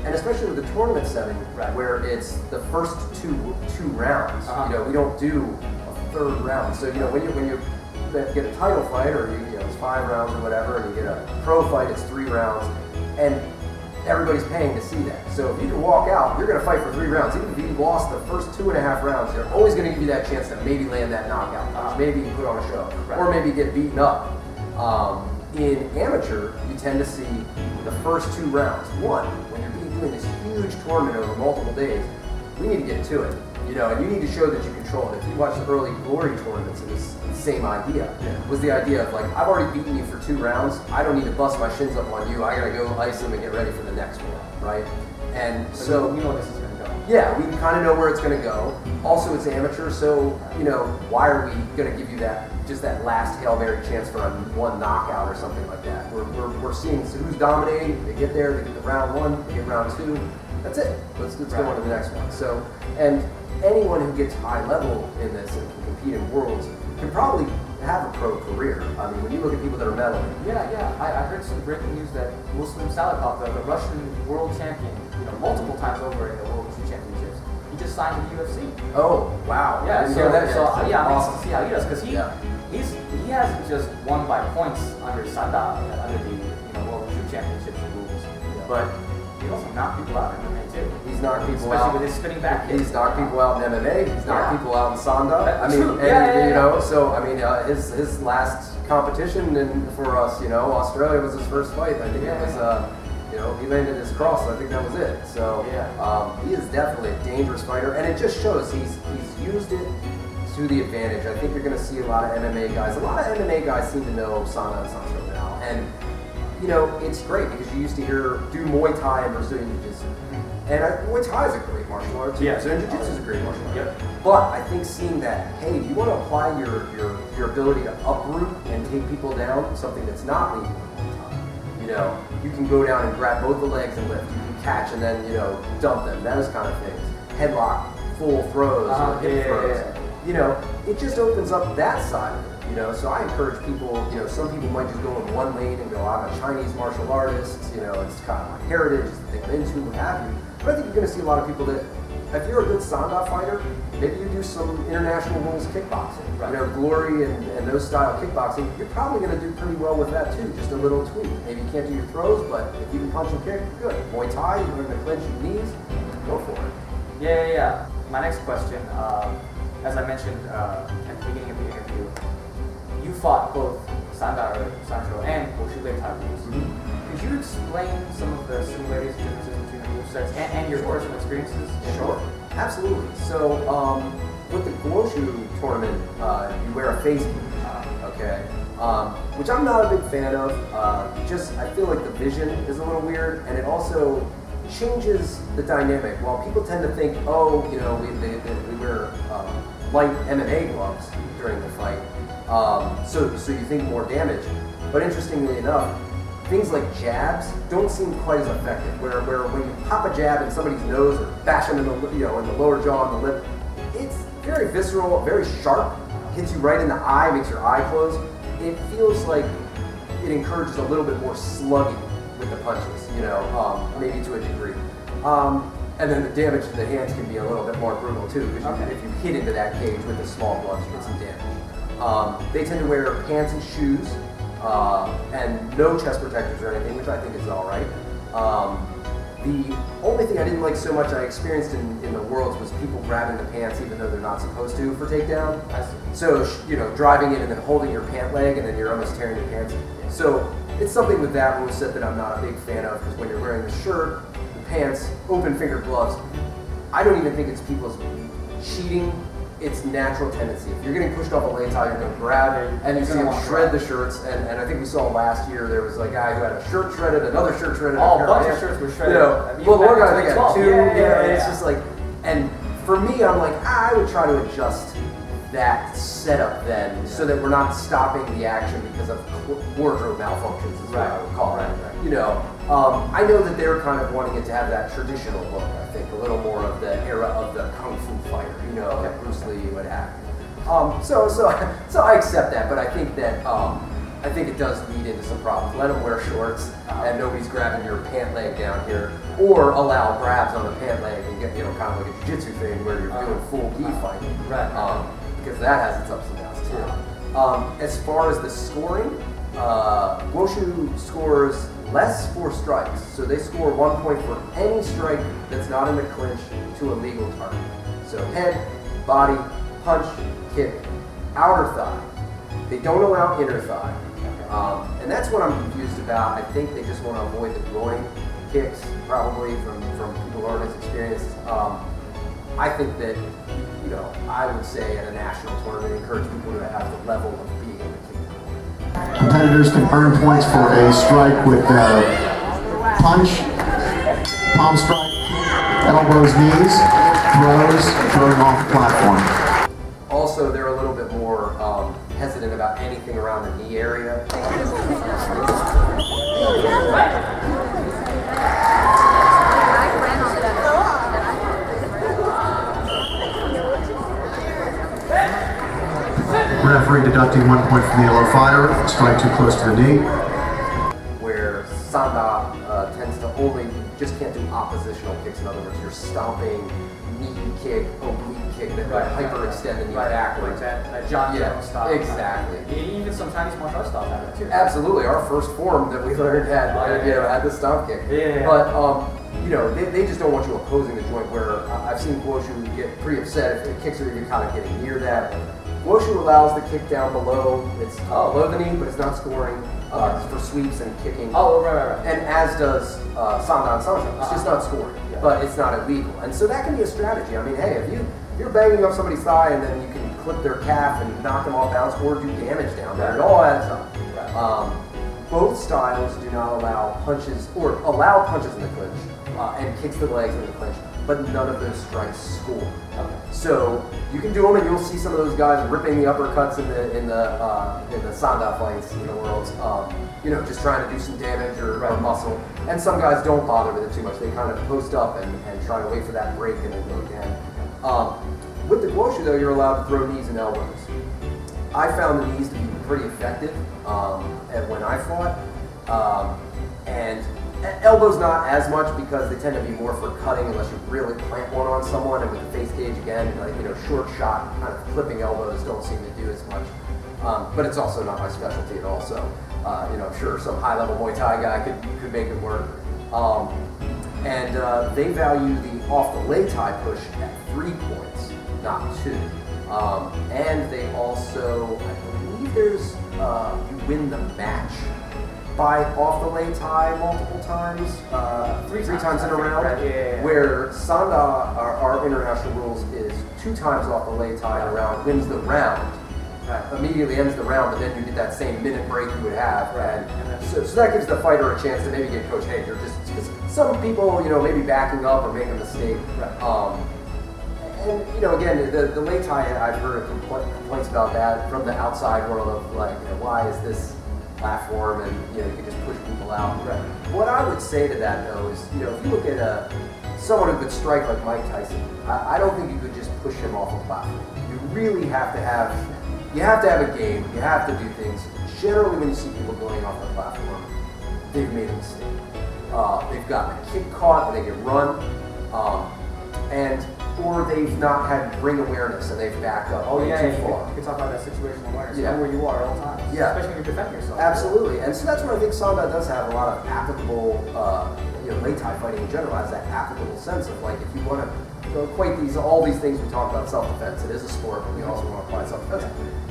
S2: and especially with the tournament setting, where it's the first two rounds. We don't do a third round. So when you get a title fight, or it's 5 rounds or whatever, and you get a pro fight, it's 3 rounds, and everybody's paying to see that. So if you can walk out, you're going to fight for 3 rounds. Even if you lost the first 2.5 rounds, they're always going to give you that chance to maybe land that knockout punch, maybe you put on a show, or maybe get beaten up. In amateur, you tend to see the first 2 rounds. One, when you're doing this huge tournament over multiple days, we need to get to it. You know, and you need to show that you control it. If you watch the early glory tournaments, it was the same idea. It was the idea of like, I've already beaten you for 2 rounds. I don't need to bust my shins up on you. I gotta go ice them and get ready for the next one, right? And so
S1: we know where this is gonna go.
S2: yeah, we kind of know where it's gonna go. Also, it's amateur, so you know, why are we gonna give you that just that last Hail Mary chance for a 1 knockout or something like that? We're seeing so who's dominating. They get there, they get the round 1, they get round 2. That's it. Let's go on to the next one. So, and anyone who gets high level in this and can compete in worlds can probably have a pro career. I mean, when you look at people that are medaling.
S1: Yeah. I heard some breaking news that Muslim Salikov, the Russian world champion, you know, multiple times over in the World Wushu Championships, he just signed with the UFC.
S2: Oh, wow.
S1: Yeah,
S2: I didn't hear that yet.
S1: I'm
S2: Awesome.
S1: anxious to see how he does, because he hasn't just won by points under Sanda, under the World Wushu Championships rules, but he also knocked people out in MMA too.
S2: He's knocked people
S1: especially
S2: out.
S1: with his spinning back kick.
S2: He's knocked people out in MMA. He's knocked people out in Sanda.
S1: That's
S2: I mean,
S1: true.
S2: and, you know, so I mean, his last competition and for us, you know, Australia was his first fight. I think it was, you know, he landed his cross. So I think that was it. So he is definitely a dangerous fighter, and it just shows he's used it to the advantage. I think you're going to see a lot of MMA guys. A lot of MMA guys seem to know Sanda and Sancho now, and you know, it's great because you used to hear do Muay Thai and Brazilian Jiu-Jitsu. And Muay Thai is a great martial art too. Brazilian Jiu-Jitsu is a great martial art.
S1: Yep.
S2: But I think seeing that, hey, do you want to apply your ability to uproot and take people down, something that's not legal in Muay Thai. You know, you can go down and grab both the legs and lift. You can catch and then, you know, dump them, those kind of things. Headlock, full throws, or hip throws. You know, it just opens up that side of it. You know, so I encourage people, you know, some people might just go in one lane and go, I'm a Chinese martial artist, you know, it's kind of my heritage, it's the thing I'm into, what have you. But I think you're going to see a lot of people that, if you're a good Sanda fighter, maybe you do some international rules kickboxing. You know, glory and those style kickboxing, you're probably going to do pretty well with that too, just a little tweak. Maybe you can't do your throws, but if you can punch and kick, good. Muay Thai, you learn to clinch your knees, go for it.
S1: Yeah. My next question, as I mentioned at the beginning of the interview, you fought both Sanda or Sancho and Wushu Thai rules. Could you explain some of the similarities and differences between the rule sets and your personal experiences?
S2: Sure, absolutely. So with the Wushu tournament, you wear a face boot, okay? Which I'm not a big fan of. I feel like the vision is a little weird, and it also changes the dynamic. While people tend to think, oh, you know, we wear light MMA gloves during the fight, so you think more damage. But interestingly enough, things like jabs don't seem quite as effective. Where when you pop a jab in somebody's nose or bash them in the in the lower jaw and the lip, it's very visceral, very sharp, hits you right in the eye, makes your eye close. It feels like it encourages a little bit more slugging with the punches, maybe to a degree. And then the damage to the hands can be a little bit more brutal too, because if you hit into that cage with the small gloves, you get some damage. They tend to wear pants and shoes, and no chest protectors or anything, which I think is all right. The only thing I didn't like so much I experienced in the Worlds was people grabbing the pants even though they're not supposed to for takedown. So, driving in and then holding your pant leg and then you're almost tearing your pants. So it's something with that rule set that I'm not a big fan of, because when you're wearing the shirt, the pants, open finger gloves, I don't even think it's people's cheating. It's natural tendency. If you're getting pushed off a lay tie, you're going to grab it, and you see them shred the shirts. And I think we saw last year there was a guy who had a shirt shredded, another shirt shredded.
S1: Oh, a bunch of shirts were shredded.
S2: Well, the one guy I think had two.
S1: And
S2: it's just like, and for me, I'm like, I would try to adjust that setup then, so that we're not stopping the action because of wardrobe malfunctions, is what I would call it. I know that they're kind of wanting it to have that traditional look. I think a little more of the era of the kung fu fighter, like Bruce Lee would have. So I accept that, but I think that I think it does lead into some problems. Let them wear shorts, and nobody's grabbing your pant leg down here, or allow grabs on the pant leg and get kind of like a jiu-jitsu thing where you're doing full gi fighting. Because that has its ups and downs too. As far as the scoring, Wushu scores less for strikes, so they score 1 point for any strike that's not in the clinch to a legal target. So head, body, punch, kick, outer thigh. They don't allow inner thigh. And that's what I'm confused about. I think they just want to avoid the groin kicks, probably from people who aren't as experienced. I think that, you know, I would say at a national tournament, encourage people to have the level of being able to kick.
S3: Competitors can earn points for a strike with punch, palm strike, elbows, knees, throws, throwing off the platform.
S2: Also, they're a little bit more hesitant about anything around the knee area.
S3: Referee deducting 1 point from the yellow fire, strike too close to the knee.
S2: Where Sanda tends to only, just can't do oppositional kicks. In other words, you're stomping, knee kick, oblique kick that hyperextend the knee backwards.
S1: Like that John Jones style.
S2: Exactly.
S1: Even some Chinese martial arts styles have that too.
S2: Absolutely. Our first form that we learned had the stomp kick.
S1: Yeah.
S2: But you know, they just don't want you opposing the joint. Where I've seen Wushu get pretty upset if the kicks are even kind of getting near that. Wushu allows the kick down below. It's below the knee, but it's not scoring for sweeps and kicking.
S1: Oh, right.
S2: And as does Sanda and Sanda. It's just not scoring, but it's not illegal. And so that can be a strategy. I mean, hey, if you're banging up somebody's thigh and then you can clip their calf and knock them off balance or do damage down there, it all adds up. Both styles do not allow punches, or allow punches in the clinch and kicks to the legs in the clinch, but none of those strikes score. So you can do them, and you'll see some of those guys ripping the uppercuts in the Sanda fights in the worlds. You know, just trying to do some damage or muscle. And some guys don't bother with it too much. They kind of post up and try to wait for that break and then go again. With the Wushu, though, you're allowed to throw knees and elbows. I found the knees to be pretty effective when I fought. And elbows not as much because they tend to be more for cutting unless you really plant one on someone. And with the face cage, again, like, you know, short shot kind of clipping elbows don't seem to do as much. But it's also not my specialty at all. So, you know, I'm sure some high-level Muay Thai guy could make it work. And they value the off-the-leg tie push at 3 points, not 2. And they also, I believe there's, you win the match by off the leg tie multiple times, three times in a round. Where Sanda, our international rules is 2 times off the leg tie in a round, wins the round. Immediately ends the round, but then you get that same minute break you would have. And so that gives the fighter a chance to maybe get coach, hey, you're just, because some people, you know, maybe backing up or making a mistake. And, you know, again, the leg tie, I've heard complaints about that from the outside world of, like, you know, why is this platform, and, you know, you can just push people out. What I would say to that, though, is, you know, if you look at someone who could strike like Mike Tyson, I don't think you could just push him off a platform. You really have to have a game. You have to do things. Generally, when you see people going off the platform, they've made a mistake. They've gotten a kick caught and they get run, or they've not had ring awareness and they've backed up too far.
S1: You can talk about that situational awareness. Know where you are at all times. Especially when you're defending yourself.
S2: Absolutely. And so that's where I think Sanda does have a lot of applicable, you know, Muay Thai fighting in general has that applicable sense of, like, if you want to equate all these things we talk about self-defense, it is a sport, but we also want to apply self-defense.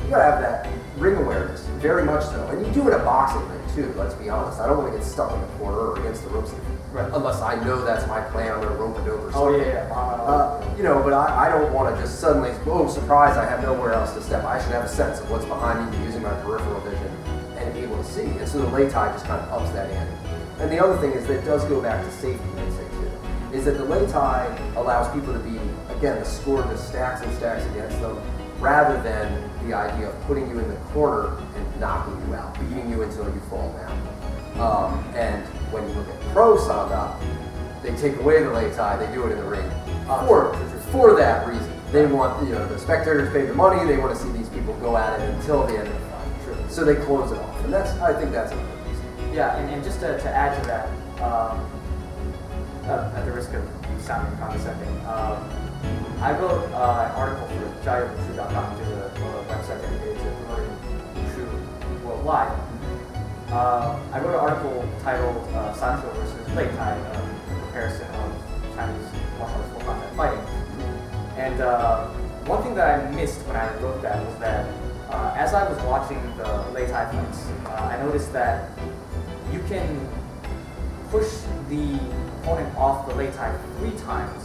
S2: You gotta have that ring awareness, very much so. And you do it in a boxing ring too, let's be honest. I don't want to get stuck in the corner or against the ropes. Unless I know that's my plan, I'm gonna rope a dope or something. You know, but I don't want to just suddenly, oh, surprise, I have nowhere else to step. I should have a sense of what's behind me using my peripheral vision and be able to see. And so the lay tie just kind of ups that ante. And the other thing is that it does go back to safety, I'd say too, is that the lay tie allows people to be, again, the score just stacks and stacks against them, rather than the idea of putting you in the corner and knocking you out, beating you until you fall down. And when you look at pro Sanda, they take away the lay tie, they do it in the ring. For that reason. They want, you know, the spectators pay the money, they want to see these people go at it until the end of the fight. So they close it off. And I think that's a good reason.
S1: Yeah, and just to add to that, at the risk of sounding condescending, I wrote an article for GiantWushu.com, which is a website dedicated to promoting Wushu worldwide. I wrote an article titled Sancho versus Lei Tai, a comparison of Chinese martial arts full contact fighting. And one thing that I missed when I wrote that was that as I was watching the Lei Tai fights, I noticed that you can push the opponent off the Lei Tai 3 times,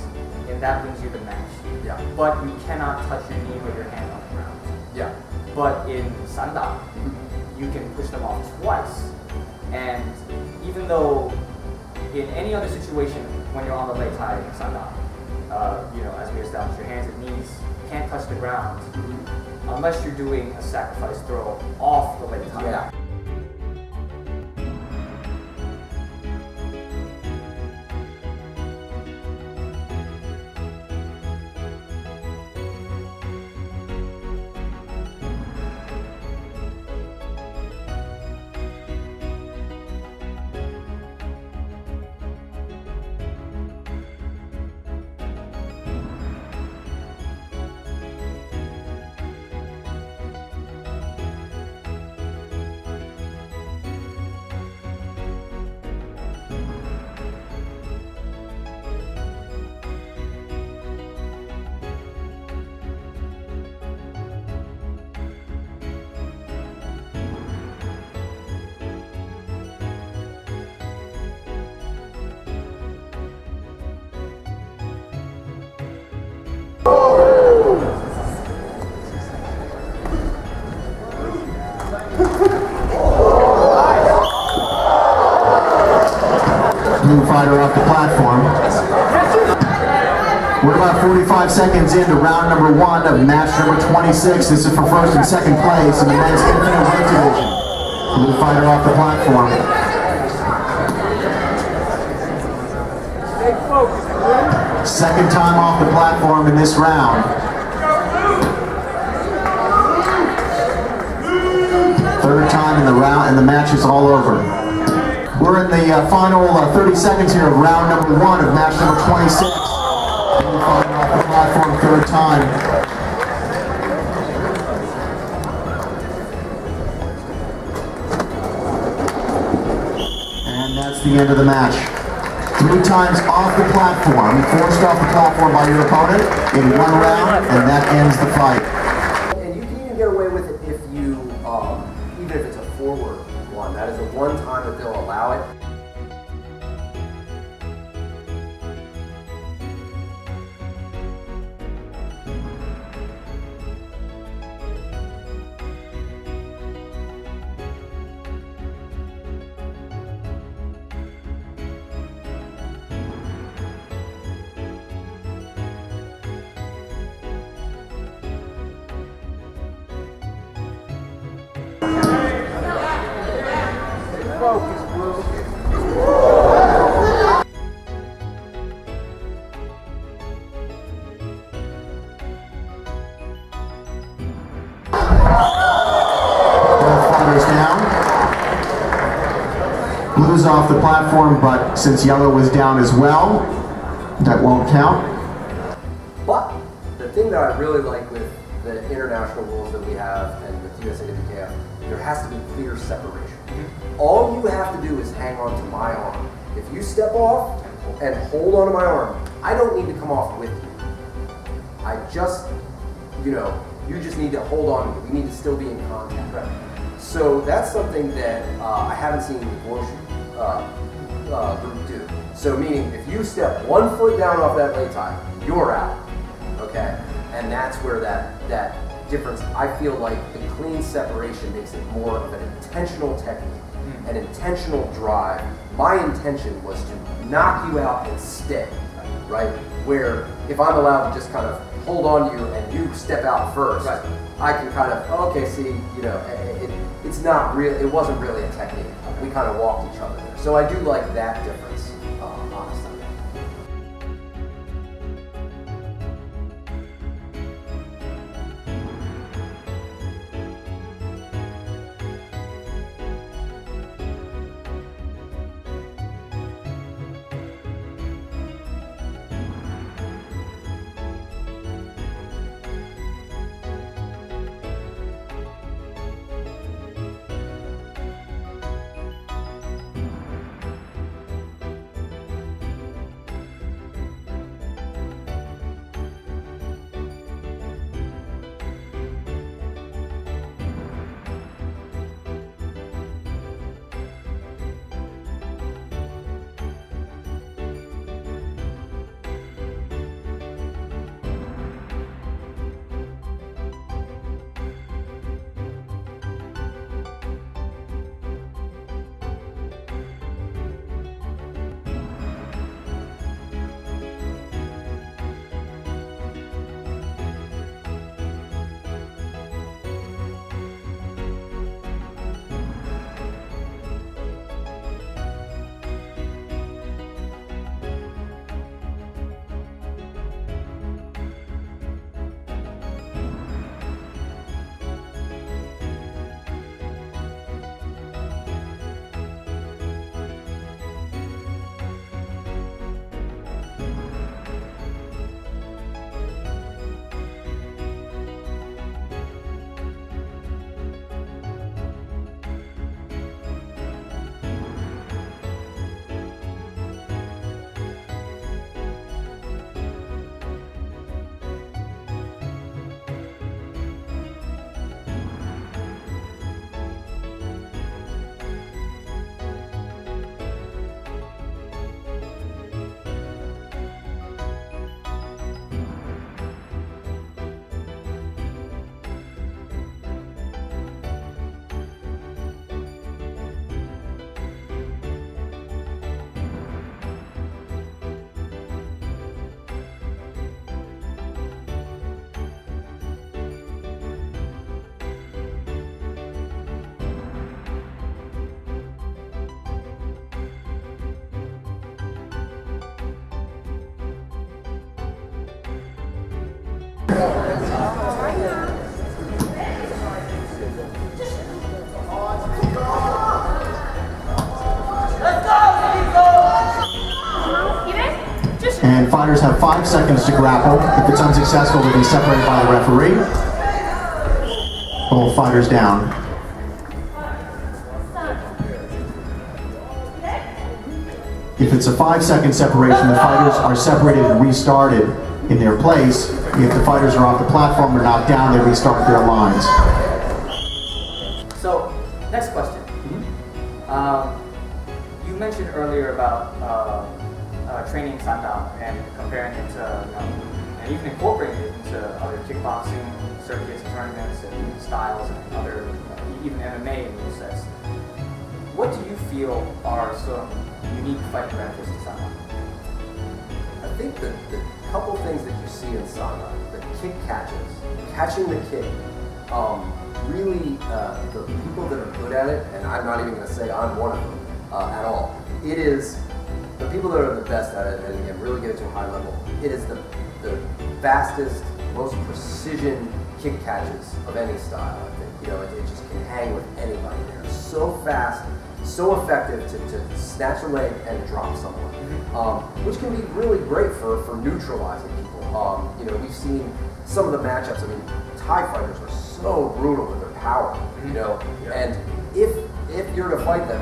S1: and that wins you the match.
S2: Yeah.
S1: But you cannot touch your knee or your hand on the ground.
S2: Yeah.
S1: But in Sanda, you can push them off twice. And even though in any other situation, when you're on the Lei Tai in Sanda, as we established, your hands and knees can't touch the ground unless you're doing a sacrifice throw off the Lei Tai.
S2: Yeah.
S3: Blue fighter off the platform. We're about 45 seconds into round number 1 of match number 26. This is for first and second place in the men's infinite weight division. Blue fighter off the platform. Second time off the platform in this round. Third time in the round, and the match is all over. We're in the final 30 seconds here of round number 1 of match number 26. Blue fighter off the platform, third time. And that's the end of the match. 3 times off the platform, forced off the platform by your opponent in 1 round, and that ends the fight.
S2: And you can even get away with it if you, even if it's a forward one. That is the one time that they'll allow it.
S3: Blue's off the platform, but since yellow was down as well, that won't count.
S2: But the thing that I really like with the international rules that we have and with USAWKF, there has to be clear separation. All you have to do is hang on to my arm. If you step off and hold on to my arm, I don't need to come off with you. I just, you just need to hold on to me. We need to still be in contact.
S1: Right.
S2: So that's something that I haven't seen the Guoshu group do. So meaning, if you step 1 foot down off that Lei Tai, you're out, okay? And that's where that difference, I feel like the clean separation makes it more of an intentional technique, an intentional drive. My intention was to knock you out and stay, right? Where if I'm allowed to just kind of hold on to you and you step out first,
S1: right,
S2: I can kind of, okay, see, it's not real, it wasn't really a technique. We kind of walked each other there. So I do like that difference, honestly.
S3: And fighters have 5 seconds to grapple. If it's unsuccessful, they'll be separated by the referee. Both fighters down. If it's a 5-second separation, the fighters are separated and restarted in their place. If the fighters are off the platform or knocked down, they restart their lines.
S1: So, next question. You mentioned earlier about training Sanda and comparing it to, and even incorporating it into other kickboxing circuits, tournaments, and styles, and other, even MMA move sets. What do you feel are some unique fighting benefits to Sanda?
S2: I think the couple things that you see in Sanda, the kick catches, catching the kick, really the people that are good at it, and I'm not even going to say I'm one of them at all, it is the people that are the best at it, and again, really get it to a high level, it is the fastest, most precision kick catches of any style, I think. It just can hang with anybody there. So fast, so effective to snatch a leg and drop someone, which can be really great for neutralizing people. We've seen some of the matchups. I mean, Thai fighters are so brutal with their power, and if you're to fight them,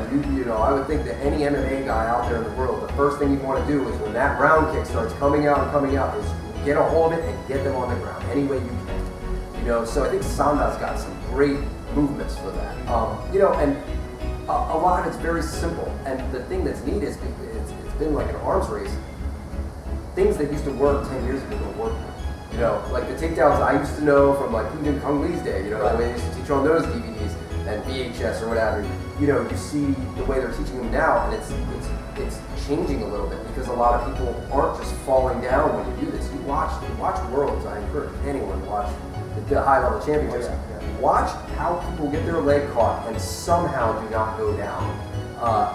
S2: I would think that any MMA guy out there in the world, the first thing you want to do is when that round kick starts coming out, is get a hold of it and get them on the ground any way you can. So I think Sanda's got some great movements for that. And a lot of it's very simple. And the thing that's neat is it's been like an arms race. Things that used to work 10 years ago don't work now. Like the takedowns I used to know from like even Kung Lee's day, the way they used to teach on those DVDs and VHS or whatever. You see the way they're teaching them now, and it's changing a little bit because a lot of people aren't just falling down when you do this. You watch Worlds. I encourage anyone to watch the high-level championships. Watch how people get their leg caught and somehow do not go down.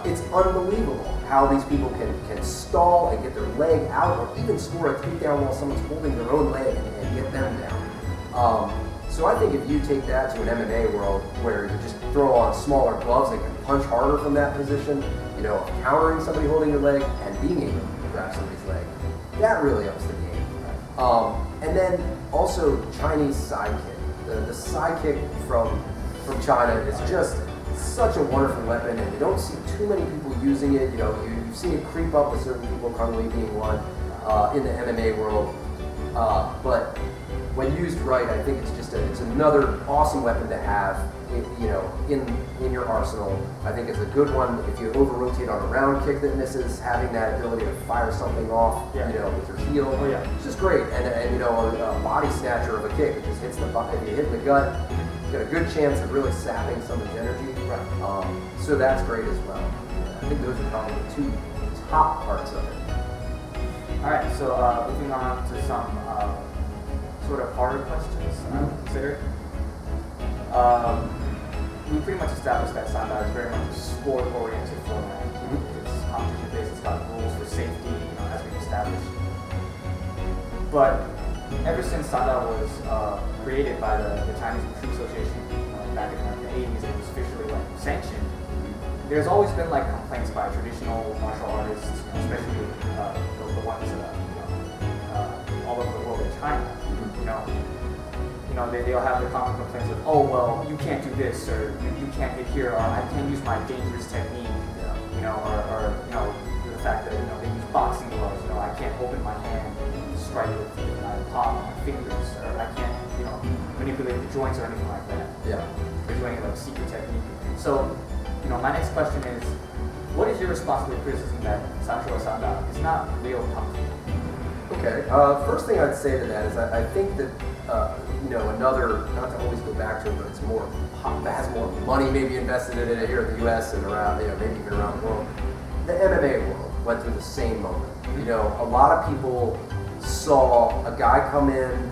S2: It's unbelievable how these people can stall and get their leg out, or even score a takedown while someone's holding their own leg and get them down. So I think if you take that to an MMA world where you just throw on smaller gloves and can punch harder from that position, countering somebody holding your leg and being able to grab somebody's leg, that really ups the game. And then also Chinese side kick. The side kick from China is just such a wonderful weapon, and you don't see too many people using it. You've seen it creep up with certain people, Kung Lee being one, in the MMA world. But when used right, I think it's another awesome weapon to have, in your arsenal. I think it's a good one if you over rotate on a round kick that misses, having that ability to fire something off, with your heel. It's just great. And a body snatcher of a kick, it just hits the butt. If you hit in the gut, you've got a good chance of really sapping someone's energy. So that's great as well. I think those are probably the two top parts of it.
S1: All right, so moving on to some sort of harder questions, I would consider. We pretty much established that Sanda is very much a sport-oriented format. It's competition-based, it's got rules for safety, as we've established. But ever since Sanda was created by the Chinese Wushu Association back in the 80s, and was officially sanctioned, there's always been complaints by traditional martial artists, especially the ones all over the world in China. They'll have the common complaints of, oh well, you can't do this, or you can't hit here, or I can't use my dangerous technique, or the fact that they use boxing gloves, I can't open my hand, strike with my palm, my fingers, or I can't manipulate the joints or anything like that. They're doing secret technique. So my next question is, what is your response to the criticism that Sancho Sanda is not real kung fu?
S2: Okay. First thing I'd say to that is I think that another, not to always go back to it, but it's more that has more money maybe invested in it here in the U.S. and around, maybe even around the world. The MMA world went through the same moment. A lot of people saw a guy come in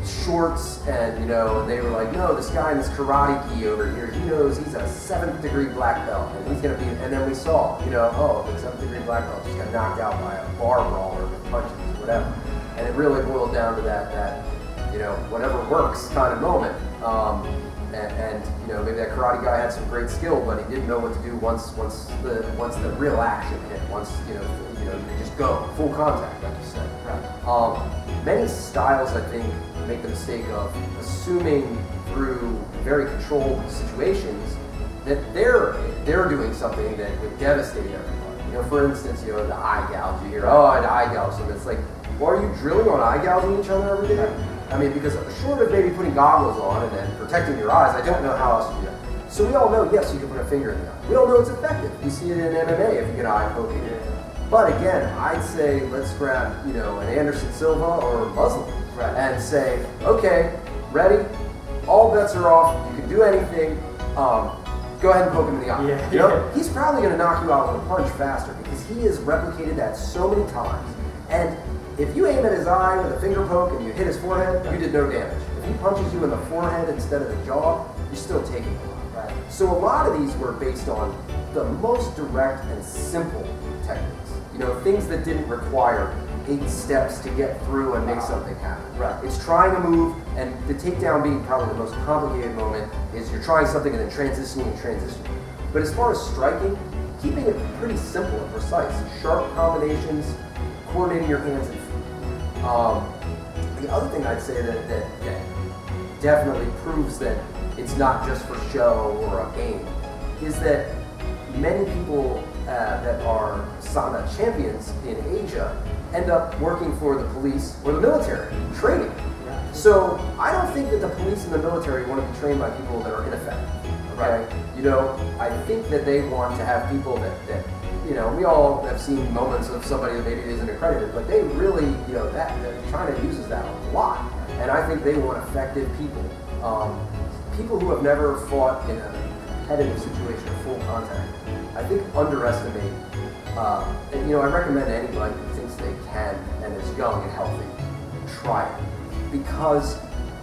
S2: shorts and they were like, no, this guy in this karate gi over here, he knows he's a 7th degree black belt and he's gonna be, and then we saw, the 7th degree black belt just got knocked out by a bar brawler with punches or whatever. And it really boiled down to that whatever works kind of moment. And you know, maybe that karate guy had some great skill, but he didn't know what to do once the real action hit. Once you just go full contact, like you said.
S1: Right.
S2: Many styles, I think, make the mistake of assuming through very controlled situations that they're doing something that would devastate everybody. You know, for instance, you know, the eye gouge. You hear, oh, I'd eye gouge them. It's like, well, are you drilling on eye gouging each other every day? I mean, because short of maybe putting goggles on and then protecting your eyes, I don't know how else to do that. So we all know, yes, you can put a finger in the eye. We all know it's effective. We see it in MMA if you get eye poking. But again, I'd say let's grab, you know, an Anderson Silva or Muslim and say, okay, ready? All bets are off. You can do anything. Go ahead and poke him in the eye.
S1: Yeah.
S2: You know, he's probably going to knock you out with a punch faster because he has replicated that so many times. And if you aim at his eye with a finger poke and you hit his forehead, you did no damage. If he punches you in the forehead instead of the jaw, you're still taking a lot.
S1: Right.
S2: So a lot of these were based on the most direct and simple techniques. You know, things that didn't require 8 steps to get through and make something happen.
S1: Right.
S2: It's trying a move, and the takedown being probably the most complicated moment is you're trying something and then transitioning and transitioning. But as far as striking, keeping it pretty simple and precise. Sharp combinations, coordinating your hands and feet. The other thing I'd say that definitely proves that it's not just for show or a game is that many people that are Sanda champions in Asia end up working for the police or the military, training. So I don't think that the police and the military want to be trained by people that are ineffective. Okay? You know, I think that they want to have people that you know, we all have seen moments of somebody that maybe isn't accredited, but they really, you know, that China uses that a lot. And I think they want effective people. People who have never fought in a competitive situation of full contact, I think underestimate, and you know, I recommend anybody who thinks they can and is young and healthy, try it. Because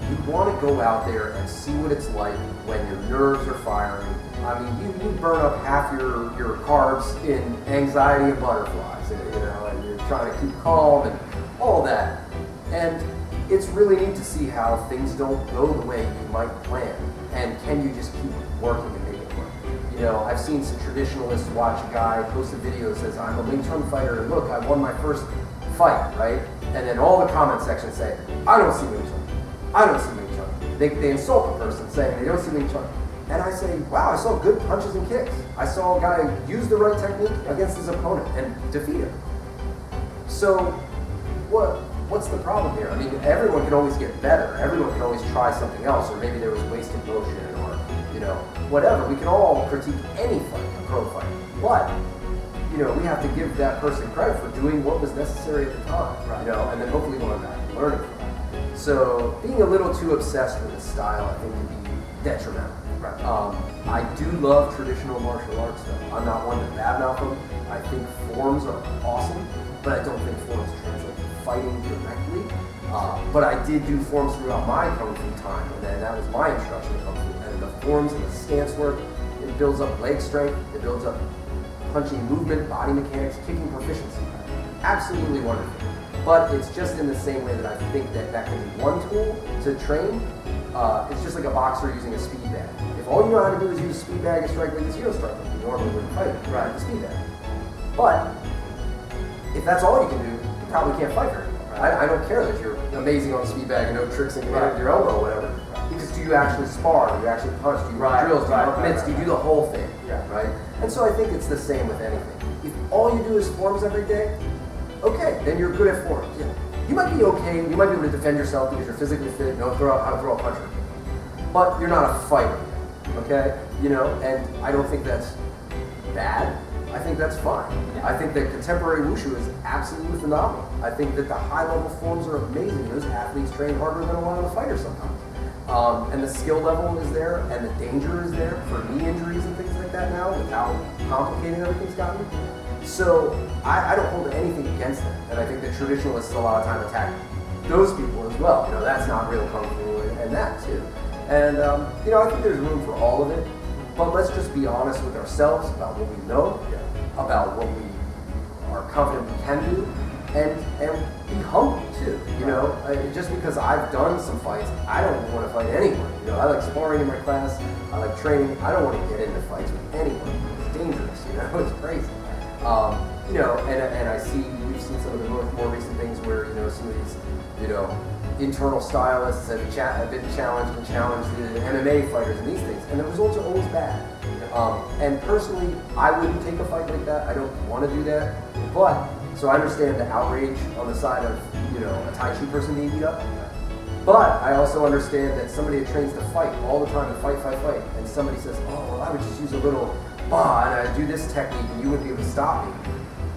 S2: you want to go out there and see what it's like when your nerves are firing. I mean, you burn up half your carbs in anxiety and butterflies, you know, and you're trying to keep calm and all that. And it's really neat to see how things don't go the way you might plan. And can you just keep working and make it work? You know, I've seen some traditionalists watch a guy post a video that says, I'm a Wing Chun fighter, and look, I won my first fight, right? And then all the comment sections say, I don't see Wing Chun. I don't see Wing Chun. They insult the person saying they don't see Wing Chun. And I say, wow, I saw good punches and kicks. I saw a guy use the right technique against his opponent and defeat him. So what's the problem here? I mean, everyone can always get better. Everyone can always try something else, or maybe there was wasted motion, or, you know, whatever. We can all critique any fight, a pro fight. But, you know, we have to give that person credit for doing what was necessary at the time, you know, and then hopefully going back and learning from that. So being a little too obsessed with a style, I think, can be detrimental. I do love traditional martial arts, though. I'm not one to badmouth them. I think forms are awesome, but I don't think forms translate to fighting directly. But I did do forms throughout my Kung Fu time, and then that was my introduction to Kung Fu. And the forms and the stance work, it builds up leg strength, it builds up punching movement, body mechanics, kicking proficiency. Absolutely wonderful. But it's just in the same way that I think that can be one tool to train. It's just like a boxer using a speed bag. If all you know how to do is use a speed bag and strike like a zero strike, you normally wouldn't fight with the speed bag. But if that's all you can do, you probably can't fight very well. I don't care that you're amazing on the speed bag and no tricks in your elbow or whatever. Because do you actually spar? Do you actually punch? Do you run drills? Do you run mitts? Do you do the whole thing? Right? And so I think it's the same with anything. If all you do is forms every day, okay, then you're good at forms. You might be okay, you might be able to defend yourself because you're physically fit, know how to throw a punch, but you're not a fighter, okay? You know, and I don't think that's bad. I think that's fine. I think that contemporary wushu is absolutely phenomenal. I think that the high-level forms are amazing. Those athletes train harder than a lot of the fighters sometimes. And the skill level is there, and the danger is there for knee injuries and things like that now, with how complicated everything's gotten. So I don't hold anything against them, and I think the traditionalists a lot of time attack those people as well. You know, that's not real Kung Fu, and that too. And you know, I think there's room for all of it, but let's just be honest with ourselves about what we know, about what we are confident we can do, and be humble too. You know, just because I've done some fights, I don't want to fight anyone. You know, I like sparring in my class. I like training. I don't want to get into fights with anyone. It's dangerous. You know, it's crazy. You know, and I see you've seen some of the more recent things where you know some of these internal stylists have been challenged the MMA fighters and these things, and the results are always bad. And personally, I wouldn't take a fight like that. I don't want to do that. But so I understand the outrage on the side of a Tai Chi person being beat up. But I also understand that somebody that trains to fight all the time, to fight, and somebody says, oh, well, I would just use a little and I do this technique and you wouldn't be able to stop me.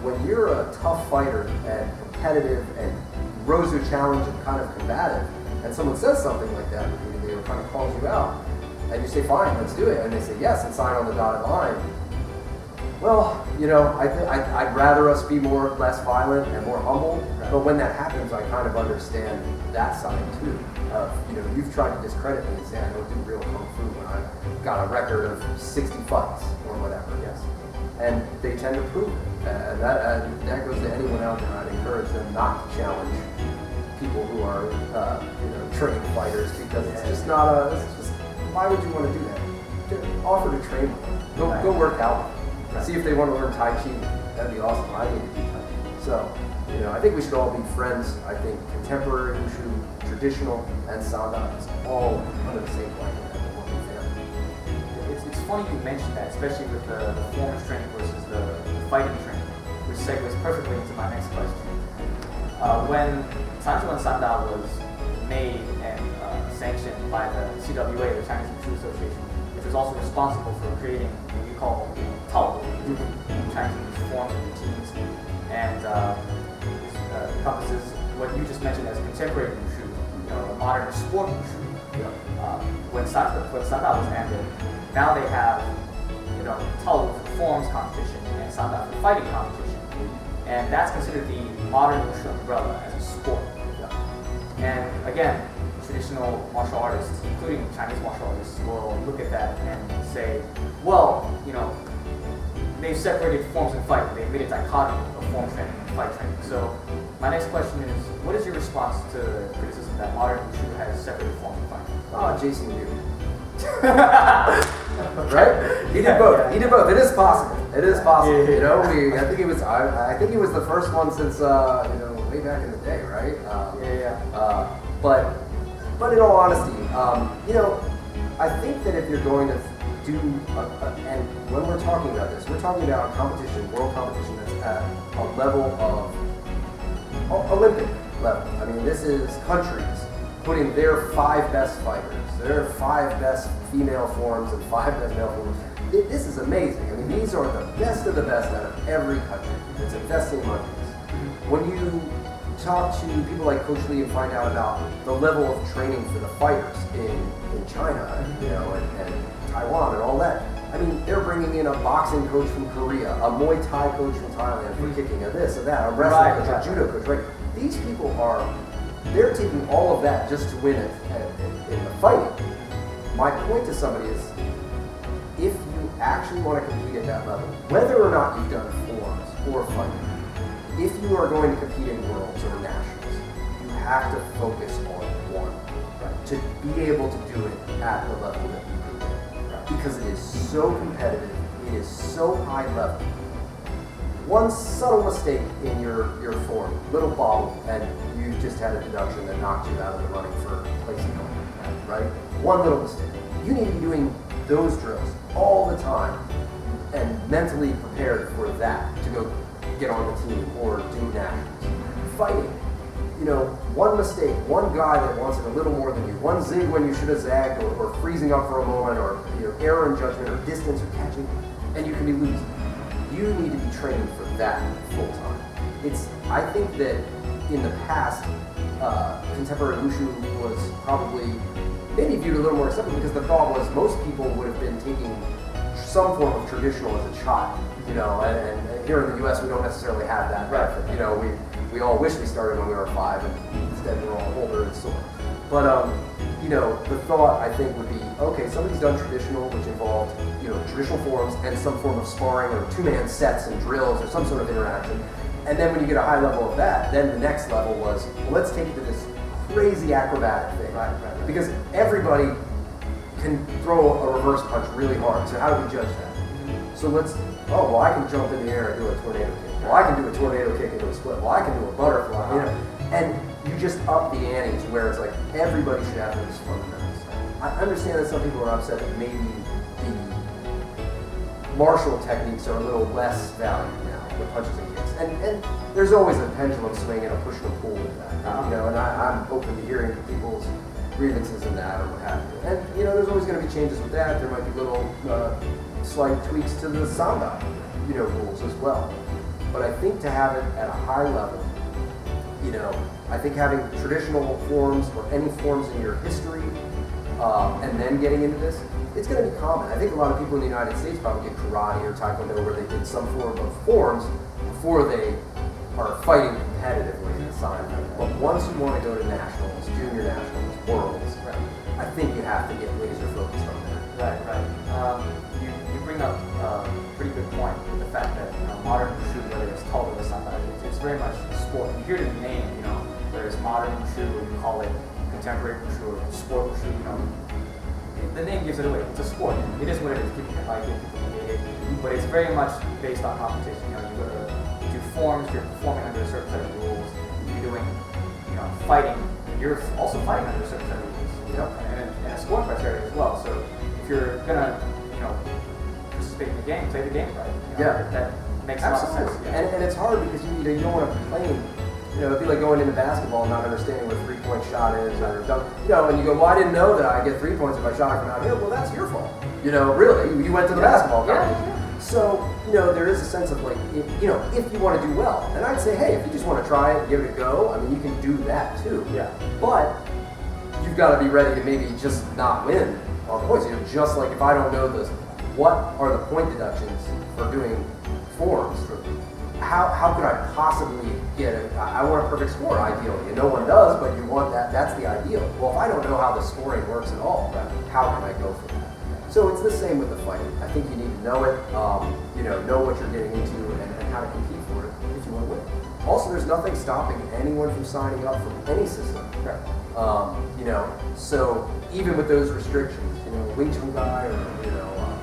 S2: When you're a tough fighter and competitive and rose to a challenge and kind of combative, and someone says something like that repeatedly or kind of calls you out, and you say, fine, let's do it, and they say yes and sign on the dotted line, well, I'd rather us be less violent and more humble, but when that happens, I kind of understand that side too. You've tried to discredit me and say I don't do real kung fu when I've got a record of 60 fights or whatever. Yes, and they tend to prove it. And that goes to anyone out there. I'd encourage them not to challenge people who are trained fighters because it's just not why would you want to do that? Offer to train them. Go work out. See if they want to learn Tai Chi. That'd be awesome. I need to do Tai Chi. So, I think we should all be friends. I think contemporary wushu, traditional, and Sanda is all under the same blanket as a woman family.
S1: It's funny you mentioned that, especially with the performance training versus the fighting training, which segues perfectly into my next question. When Sancho and Sanda was made and sanctioned by the CWA, the Chinese Wushu Association, which was also responsible for creating what we call Tao, Chinese forms and routines, and encompasses what you just mentioned as contemporary Wushu, the modern sport Wushu. When Sanda was ended, now they have Tao for forms competition and Sanda for fighting competition, and that's considered the modern Wushu umbrella as a sport. And again, traditional martial artists, including Chinese martial artists, will look at that and say, well, they've separated forms and fight. They've made a dichotomy of form training and fight training. So my next question is, what is your response to criticism that modern Wushu has separated form and fight?
S2: Oh, Jason Yu. Right? He did both. He did both. It is possible. It is possible.
S1: Yeah.
S2: I think he was the first one since way back in the day, right? But in all honesty, I think that if you're going to do, and when we're talking about this, we're talking about a competition, world competition that's at a level of Olympic level. I mean, this is countries putting their 5 best fighters, their 5 best female forms and 5 best male forms. This is amazing. I mean, these are the best of the best out of every country. It's investing money. When you talk to people like Coach Lee and find out about the level of training for the fighters in China, and Taiwan and all that. I mean, they're bringing in a boxing coach from Korea, a Muay Thai coach from Thailand for kicking, a this, a that, a wrestling coach, a judo coach, right? These people they're taking all of that just to win it in the fighting. My point to somebody is, if you actually want to compete at that level, whether or not you've done forms or fighting, if you are going to compete in worlds or nationals, you have to focus on one, to be able to do it at the level that you do it. Because it is so competitive, it is so high level. One subtle mistake in your form, little bobble, and you just had a deduction that knocked you out of the running for placing on, right? One little mistake. You need to be doing those drills all the time and mentally prepared for that to go get on the team or do nationals. Fighting, one mistake, one guy that wants it a little more than you, one zig when you should have zagged, or freezing up for a moment, or error in judgment, or distance, or catching, and you can be losing. You need to be training for that full time. I think that in the past, contemporary wushu was probably maybe viewed a little more acceptable because the thought was most people would have been taking some form of traditional as a child. And here in the U.S. we don't necessarily have that benefit. We all wish we started when we were 5, and instead we're all older and sore. But the thought I think would be, okay, somebody's done traditional, which involved traditional forms and some form of sparring or 2-man sets and drills or some sort of interaction, And then when you get a high level of that, then the next level was, well, let's take it to this crazy acrobatic thing.
S1: Right.
S2: Because everybody can throw a reverse punch really hard. So how do we judge that? So I can jump in the air and do a tornado kick. Well, I can do a tornado kick into a split. Well, I can do a butterfly. And you just up the ante to where it's like everybody should have those fundamentals. I understand that some people are upset that maybe the martial techniques are a little less valued now, the punches and kicks. And there's always a pendulum swing and a push and a pull with that. And I'm open to hearing people's grievances in that or what have you. And there's always going to be changes with that. There might be little slight tweaks to the Sanda, rules as well. But I think to have it at a high level, I think having traditional forms or any forms in your history, and then getting into this, it's going to be common. I think a lot of people in the United States probably get karate or taekwondo where they did some form of forms before they are fighting competitively in a sign. But once you want to go to nationals, junior nationals, worlds, I think you have to get laser focused on that.
S1: Right. You bring up a pretty good point with the fact that modern wushu, whether it's called or Sanda, it's very much a sport. You hear the name, whether it's modern wushu or you call it contemporary wushu or sport wushu, the name gives it away. It's a sport. It is what it is. People can like it, people can hate it, but it's very much based on competition. You go to do forms. You're performing under a certain set of rules. You're doing, fighting. You're also fighting under a certain set of rules. And a scoring criteria as well. So if you're gonna, participate in the game, play the game right. That makes a lot of sense.
S2: And it's hard because you don't want to complain. It'd be like going into basketball and not understanding what a 3-point shot is or dunk. And you go, well, I didn't know that I get 3 points if I shot it from out here. Well, that's your fault. Really, you went to the basketball competition. So, there is a sense of like, if you want to do well, and I'd say, hey, if you just want to try it, give it a go, I mean, you can do that too. But you've got to be ready to maybe just not win on points. Just like if I don't know this, what are the point deductions for doing forms? How could I possibly get I want a perfect score ideally, and no one does, but you want that, that's the ideal. Well, if I don't know how the scoring works at all, how can I go for that? So it's the same with the fighting. I think you need to know it, know what you're getting into and how to compete for it if you want to win. Also, there's nothing stopping anyone from signing up for any system. So even with those restrictions, Wing Chun guy or,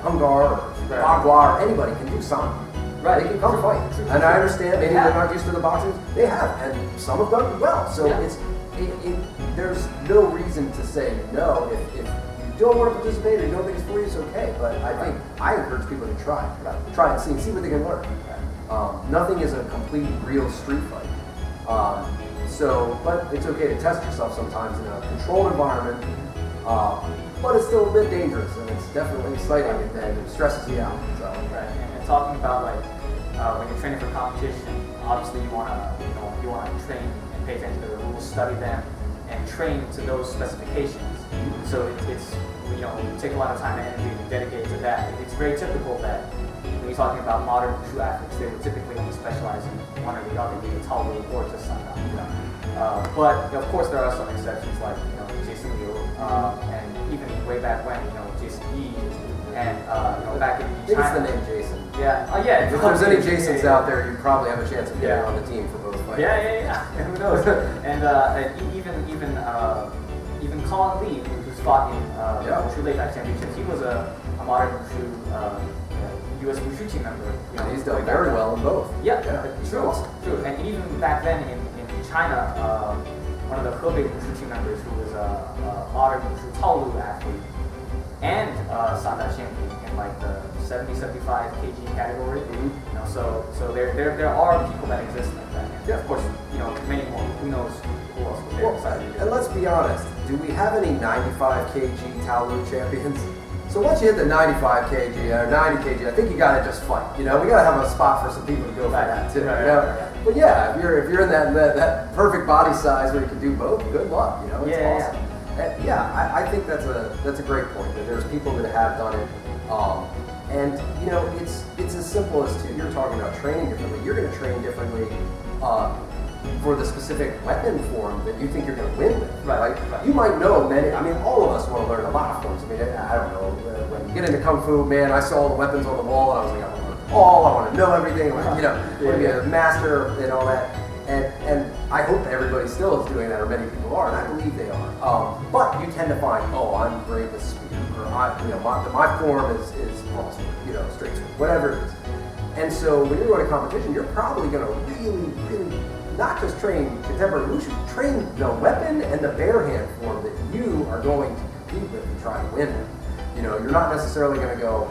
S2: Hungar or Bagua or anybody can do Sanda. They can come fight. And I understand maybe they're not used to the boxing. They have, and some have done well. So there's no reason to say no. If you don't want to participate or you don't think it's for you, it's okay. But I encourage people to try and see what they can learn. Nothing is a complete real street fight. But it's okay to test yourself sometimes in a controlled environment. But it's still a bit dangerous, and it's definitely exciting, and it stresses you out. So.
S1: And talking about when you're training for competition, obviously you want to train and pay attention to the rules, study them, and train to those specifications. So it's you take a lot of time and energy to dedicate to that. It's very typical that when you're talking about modern wushu athletes, they would typically only specialize in one or the other, either Taolu or just Sanda. But of course, there are some exceptions like Jason Liu, and even way back when Jason Yi, and back in China.
S2: It's the name Jason.
S1: If
S2: there's any Jasons out there, you probably have a chance of getting on the team for both fights.
S1: Who knows? And even Colin Lee, who's fought in Wushu Late Championships, he was a modern Wushu U.S. Wushu team member.
S2: He's done very well in both.
S1: True. And even back then in China, one of the Hebei Wushu team members who was a modern Wushu Taolu athlete and Sanda champion in like the 70-75 kg category. So there are people that exist like that. And of course, many more. Who knows who else was there besides you?
S2: And let's be honest, do we have any 95 kg Taolu champions? So once you hit the 95 kg or 90 kg, I think you gotta just fight. We gotta have a spot for some people to go for that too. But if you're in that perfect body size where you can do both, good luck. It's awesome. And I think that's a great point. That there's people that have done it, and it's as simple as too. You're talking about training differently. You're going to train differently for the specific weapon form that you think you're going to win with. Right? You might know many. I mean, all of us want to learn a lot of forms. I mean, I don't know. When you get into kung fu, man, I saw all the weapons on the wall, and I was like, I want to learn all. I want to know everything. I want to, want to be a master and all that. And I hope everybody still is doing that, or many people are, and I believe they are. But you tend to find, oh, I'm great with speed, or my form is awesome, straight swing, whatever it is. And so when you're going to competition, you're probably going to really not just train contemporary wushu, train the weapon and the bare hand form that you are going to compete with and try to win with. You're not necessarily going to go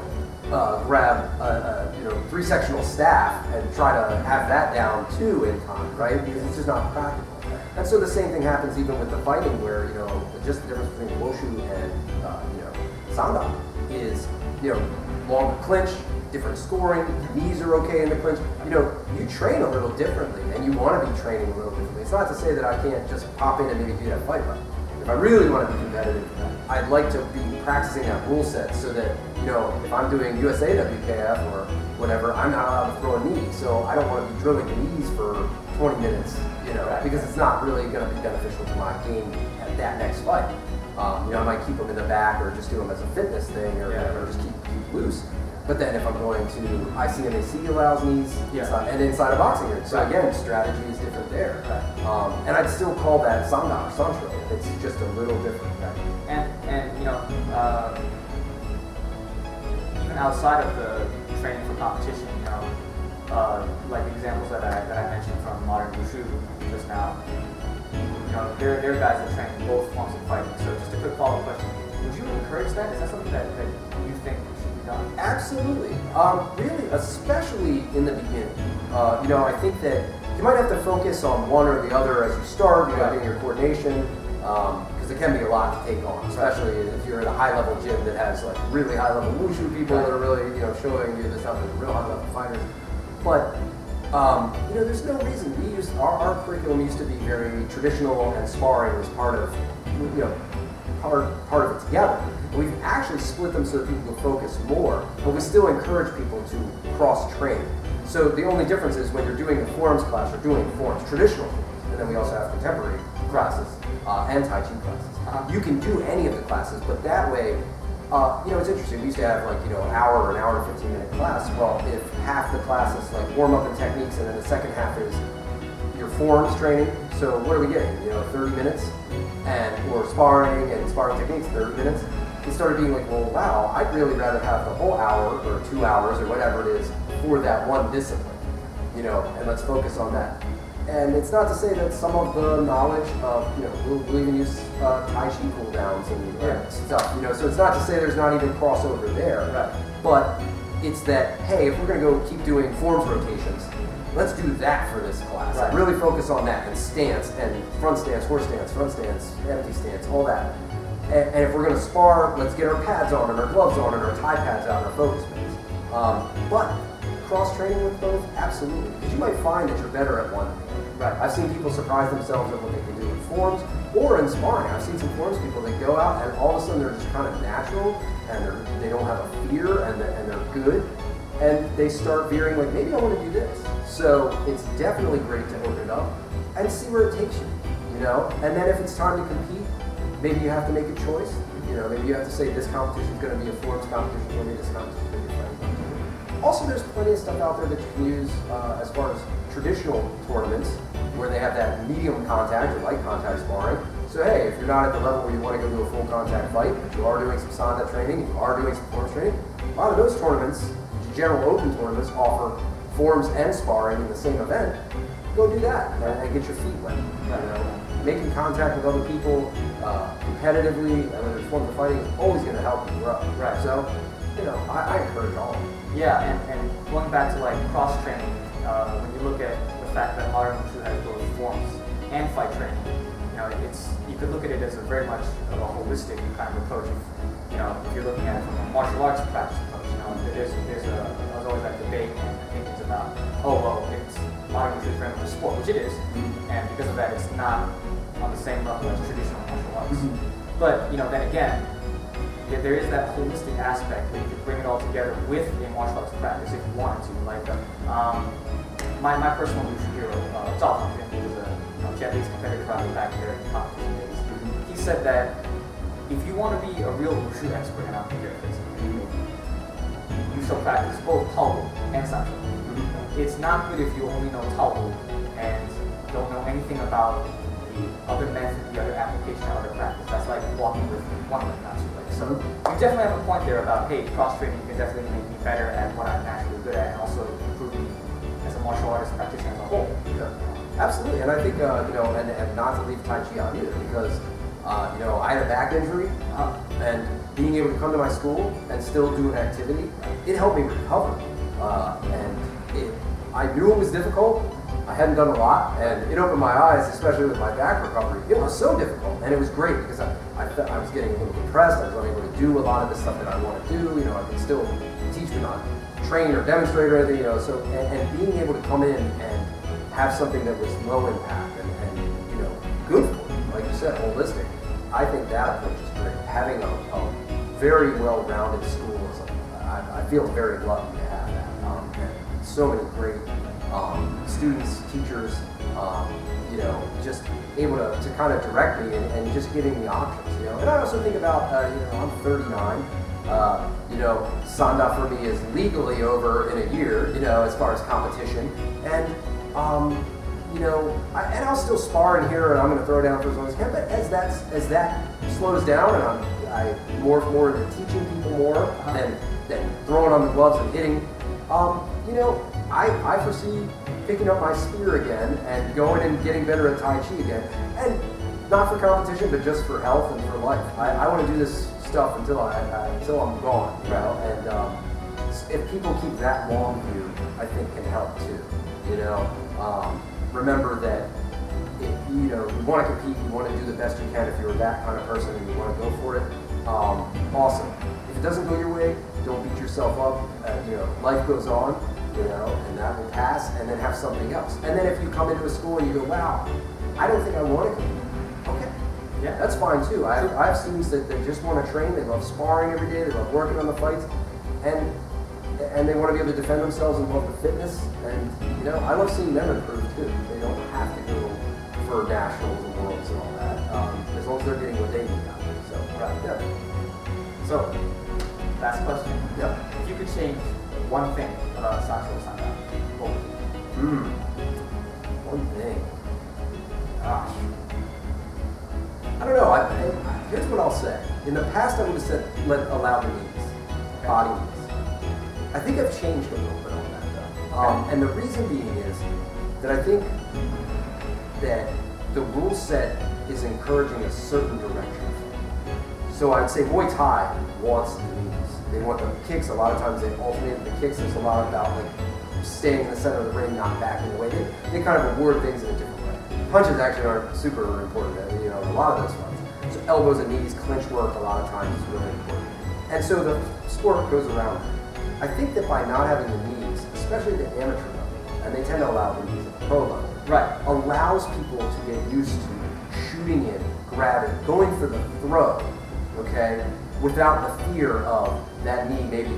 S2: grab a 3-sectional staff and try to have that down too in time, right? Because it's just not practical. And so the same thing happens even with the fighting, where just the difference between wushu and Sanda is longer clinch, different scoring, knees are okay in the clinch. You train a little differently, and you want to be training a little differently. It's not to say that I can't just pop in and maybe do that fight, but if I really want to be competitive, I'd like to be practicing that rule set so that, if I'm doing USA WKF or whatever, I'm not allowed to throw a knee. So I don't want to be drilling knees for 20 minutes, because it's not really going to be beneficial to my game at that next fight. I might keep them in the back or just do them as a fitness thing or whatever, just keep loose. But then if I'm going to ICMAC allows knees inside a boxing ring. So again, strategy is different there. Right. And I'd still call that Sanda or Sancho. It's just a little different. Right?
S1: And even outside of the training for competition, like the examples that I mentioned from modern wushu just now, there are guys that train both forms of fighting. So just a quick follow-up question: would you encourage that? Is that something that you think should be done?
S2: Absolutely. Really, especially in the beginning. I think that you might have to focus on one or the other as you start, getting your coordination, because it can be a lot to take on, especially if you're in a high-level gym that has like really high-level wushu people that are really, showing you the stuff as real high-level fighters. But there's no reason. We used our curriculum used to be very traditional, and sparring was part of part of it together. And we've actually split them so that people can focus more, but we still encourage people to cross-train. So the only difference is when you're doing a forms class, you're doing forms, traditional forms, and then we also have contemporary classes and Tai Chi classes. You can do any of the classes, but that way, it's interesting. We used to have an hour and 15-minute class. Well, if half the class is like warm-up and techniques, and then the second half is your forms training, so what are we getting? 30 minutes, or sparring and sparring techniques, 30 minutes. It started being like, well, wow, I'd really rather have the whole hour or 2 hours or whatever it is for that one discipline, and let's focus on that. And it's not to say that some of the knowledge of, we'll even use Tai Chi cooldowns and stuff, so it's not to say there's not even crossover there.
S1: Right.
S2: But it's that, hey, if we're going to go keep doing forms rotations, let's do that for this class.
S1: Right.
S2: Really focus on that, and stance, and front stance, horse stance, front stance, empty stance, all that. And if we're going to spar, let's get our pads on and our gloves on and our tie pads out and our focus pads. But cross-training with both, absolutely. Because you might find that you're better at one.
S1: Right.
S2: I've seen people surprise themselves at what they can do in forms or in sparring. I've seen some forms people that go out and all of a sudden they're just kind of natural, and they don't have a fear, and they're good. And they start veering like, maybe I want to do this. So it's definitely great to open it up and see where it takes you, And then if it's time to compete, maybe you have to make a choice. Maybe you have to say this competition is going to be a forms competition, maybe this competition is going to be a fighting competition. Also, there's plenty of stuff out there that you can use as far as traditional tournaments where they have that medium contact or light contact sparring. So hey, if you're not at the level where you want to go to a full contact fight, but you are doing some Sanda training, you are doing some forms training, a lot of those tournaments, general open tournaments, offer forms and sparring in the same event. Go do that and get your feet wet. Making contact with other people competitively and when there's forms of fighting is always going to help you grow.
S1: Right.
S2: So, I encourage all of it.
S1: Yeah, and going back to cross-training, when you look at the fact that modern wushu has both forms and fight training, you could look at it as a very much of a holistic kind of approach. If you're looking at it from a martial arts practice approach, there's always that debate and opinions about, it's modern wushu training for sport, which it is, and because of that, it's not on the same level as traditional martial arts. But then again, there is that holistic aspect where you can bring it all together with a martial arts practice if you wanted to. My personal wushu hero, Zhao Tongxuan, who was a Japanese competitor probably back there in competition days, he said that if you want to be a real wushu expert, and I'm paraphrasing, you shall practice both Taobo and Sancho. It's not good if you only know Taobo and don't know anything about the other method, the other application, the other practice. That's like walking with one leg, not two legs. So you definitely have a point there about, hey, cross-training can definitely make me better at what I'm naturally good at and also improve me as a martial artist practitioner as a whole.
S2: Yeah, absolutely. And I think, and not to leave Tai Chi out either, because, I had a back injury, and being able to come to my school and still do an activity, it helped me recover. I knew it was difficult. I hadn't done a lot, and it opened my eyes, especially with my back recovery. It was so difficult, and it was great because I was getting a little depressed. I was unable to do a lot of the stuff that I want to do. I could still teach, but not train or demonstrate or anything. So and being able to come in and have something that was low impact and good for you, like you said, holistic. I think that approach is great. Having a very well-rounded school is I feel very lucky to have that. And so many great students, teachers, just able to kind of direct me and just giving me options, And I also think about, I'm 39. Sanda for me is legally over in a year, as far as competition. And, and I'll still spar in here and I'm going to throw down for as long as I can. But as that slows down and I morph more into teaching people more than throwing on the gloves and hitting, I foresee picking up my spear again and going and getting better at Tai Chi again. And not for competition, but just for health and for life. I want to do this stuff until I'm gone, And if people keep that long view, I think can help too. Remember that if you want to compete, you want to do the best you can. If you're that kind of person and you want to go for it, awesome. If it doesn't go your way, don't beat yourself up. Life goes on, and that will pass, and then have something else. And then if you come into a school and you go, wow, I don't think I want to compete. Okay, yeah, that's fine too. I have students that they just want to train. They love sparring every day. They love working on the fights, and they want to be able to defend themselves and love the fitness. And I love seeing them improve too. They don't have to go for nationals and worlds and all that, as long as they're getting what they need out of it. So, yeah.
S1: So, last question.
S2: Yeah.
S1: If you could change one thing about Sancho Sanda, what would it be?
S2: One thing. Gosh. I don't know. Here's what I'll say. In the past, I would have said allow the knees, body knees. I think I've changed a little bit on that though. And the reason being is that I think that the rule set is encouraging a certain direction. So I'd say Muay Thai wants the knees. They want the kicks. A lot of times they alternate the kicks. There's a lot about staying in the center of the ring, not backing away. They kind of award things in a different way. Punches actually aren't super important. A lot of those ones. So elbows and knees, clinch work a lot of times is really important. And so the sport goes around. I think that by not having the knees, especially the amateur level, and they tend to allow the knees at the pro level, allows people to get used to shooting in, grabbing, going for the throw, without the fear of that knee maybe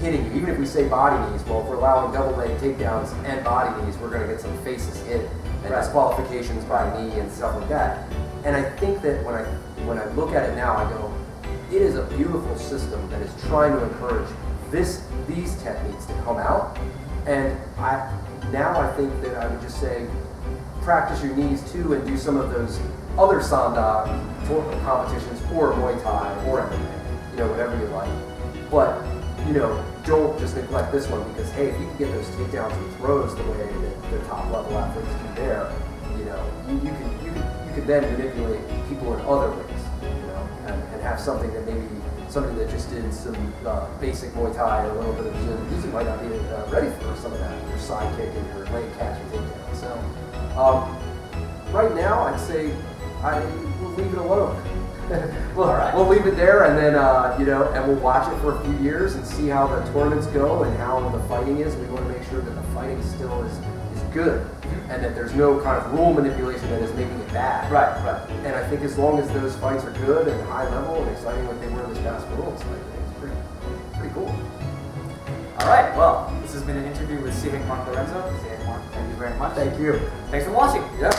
S2: hitting you. Even if we say body knees, well, if we're allowing double leg takedowns and body knees, we're going to get some faces hit and disqualifications by knee and stuff like that. And I think that when I look at it now, I go, it is a beautiful system that is trying to encourage these techniques to come out. And I think that I would just say, practice your knees too and do some of those other Sanda competitions or Muay Thai or MMA, whatever you like. But, don't just neglect this one because, hey, if you can get those takedowns and throws the way that the top level athletes do there, you could then manipulate people in other ways, and have something that just did some basic Muay Thai and a little bit of jiu-jitsu might not be ready for some of that, your side kick and your leg catch and takedown. So, right now, I'd say we'll leave it alone. We'll leave it there, and then and we'll watch it for a few years and see how the tournaments go and how the fighting is. We want to make sure that the fighting still is good, and that there's no kind of rule manipulation that is making it bad.
S1: Right.
S2: And I think as long as those fights are good and high level and exciting like they were in this past Worlds, I think it's pretty cool.
S1: All right. Well, this has been an interview with Mark Lorenzo. Mark, thank you very much.
S2: Thank you.
S1: Thanks for watching.
S2: Yep.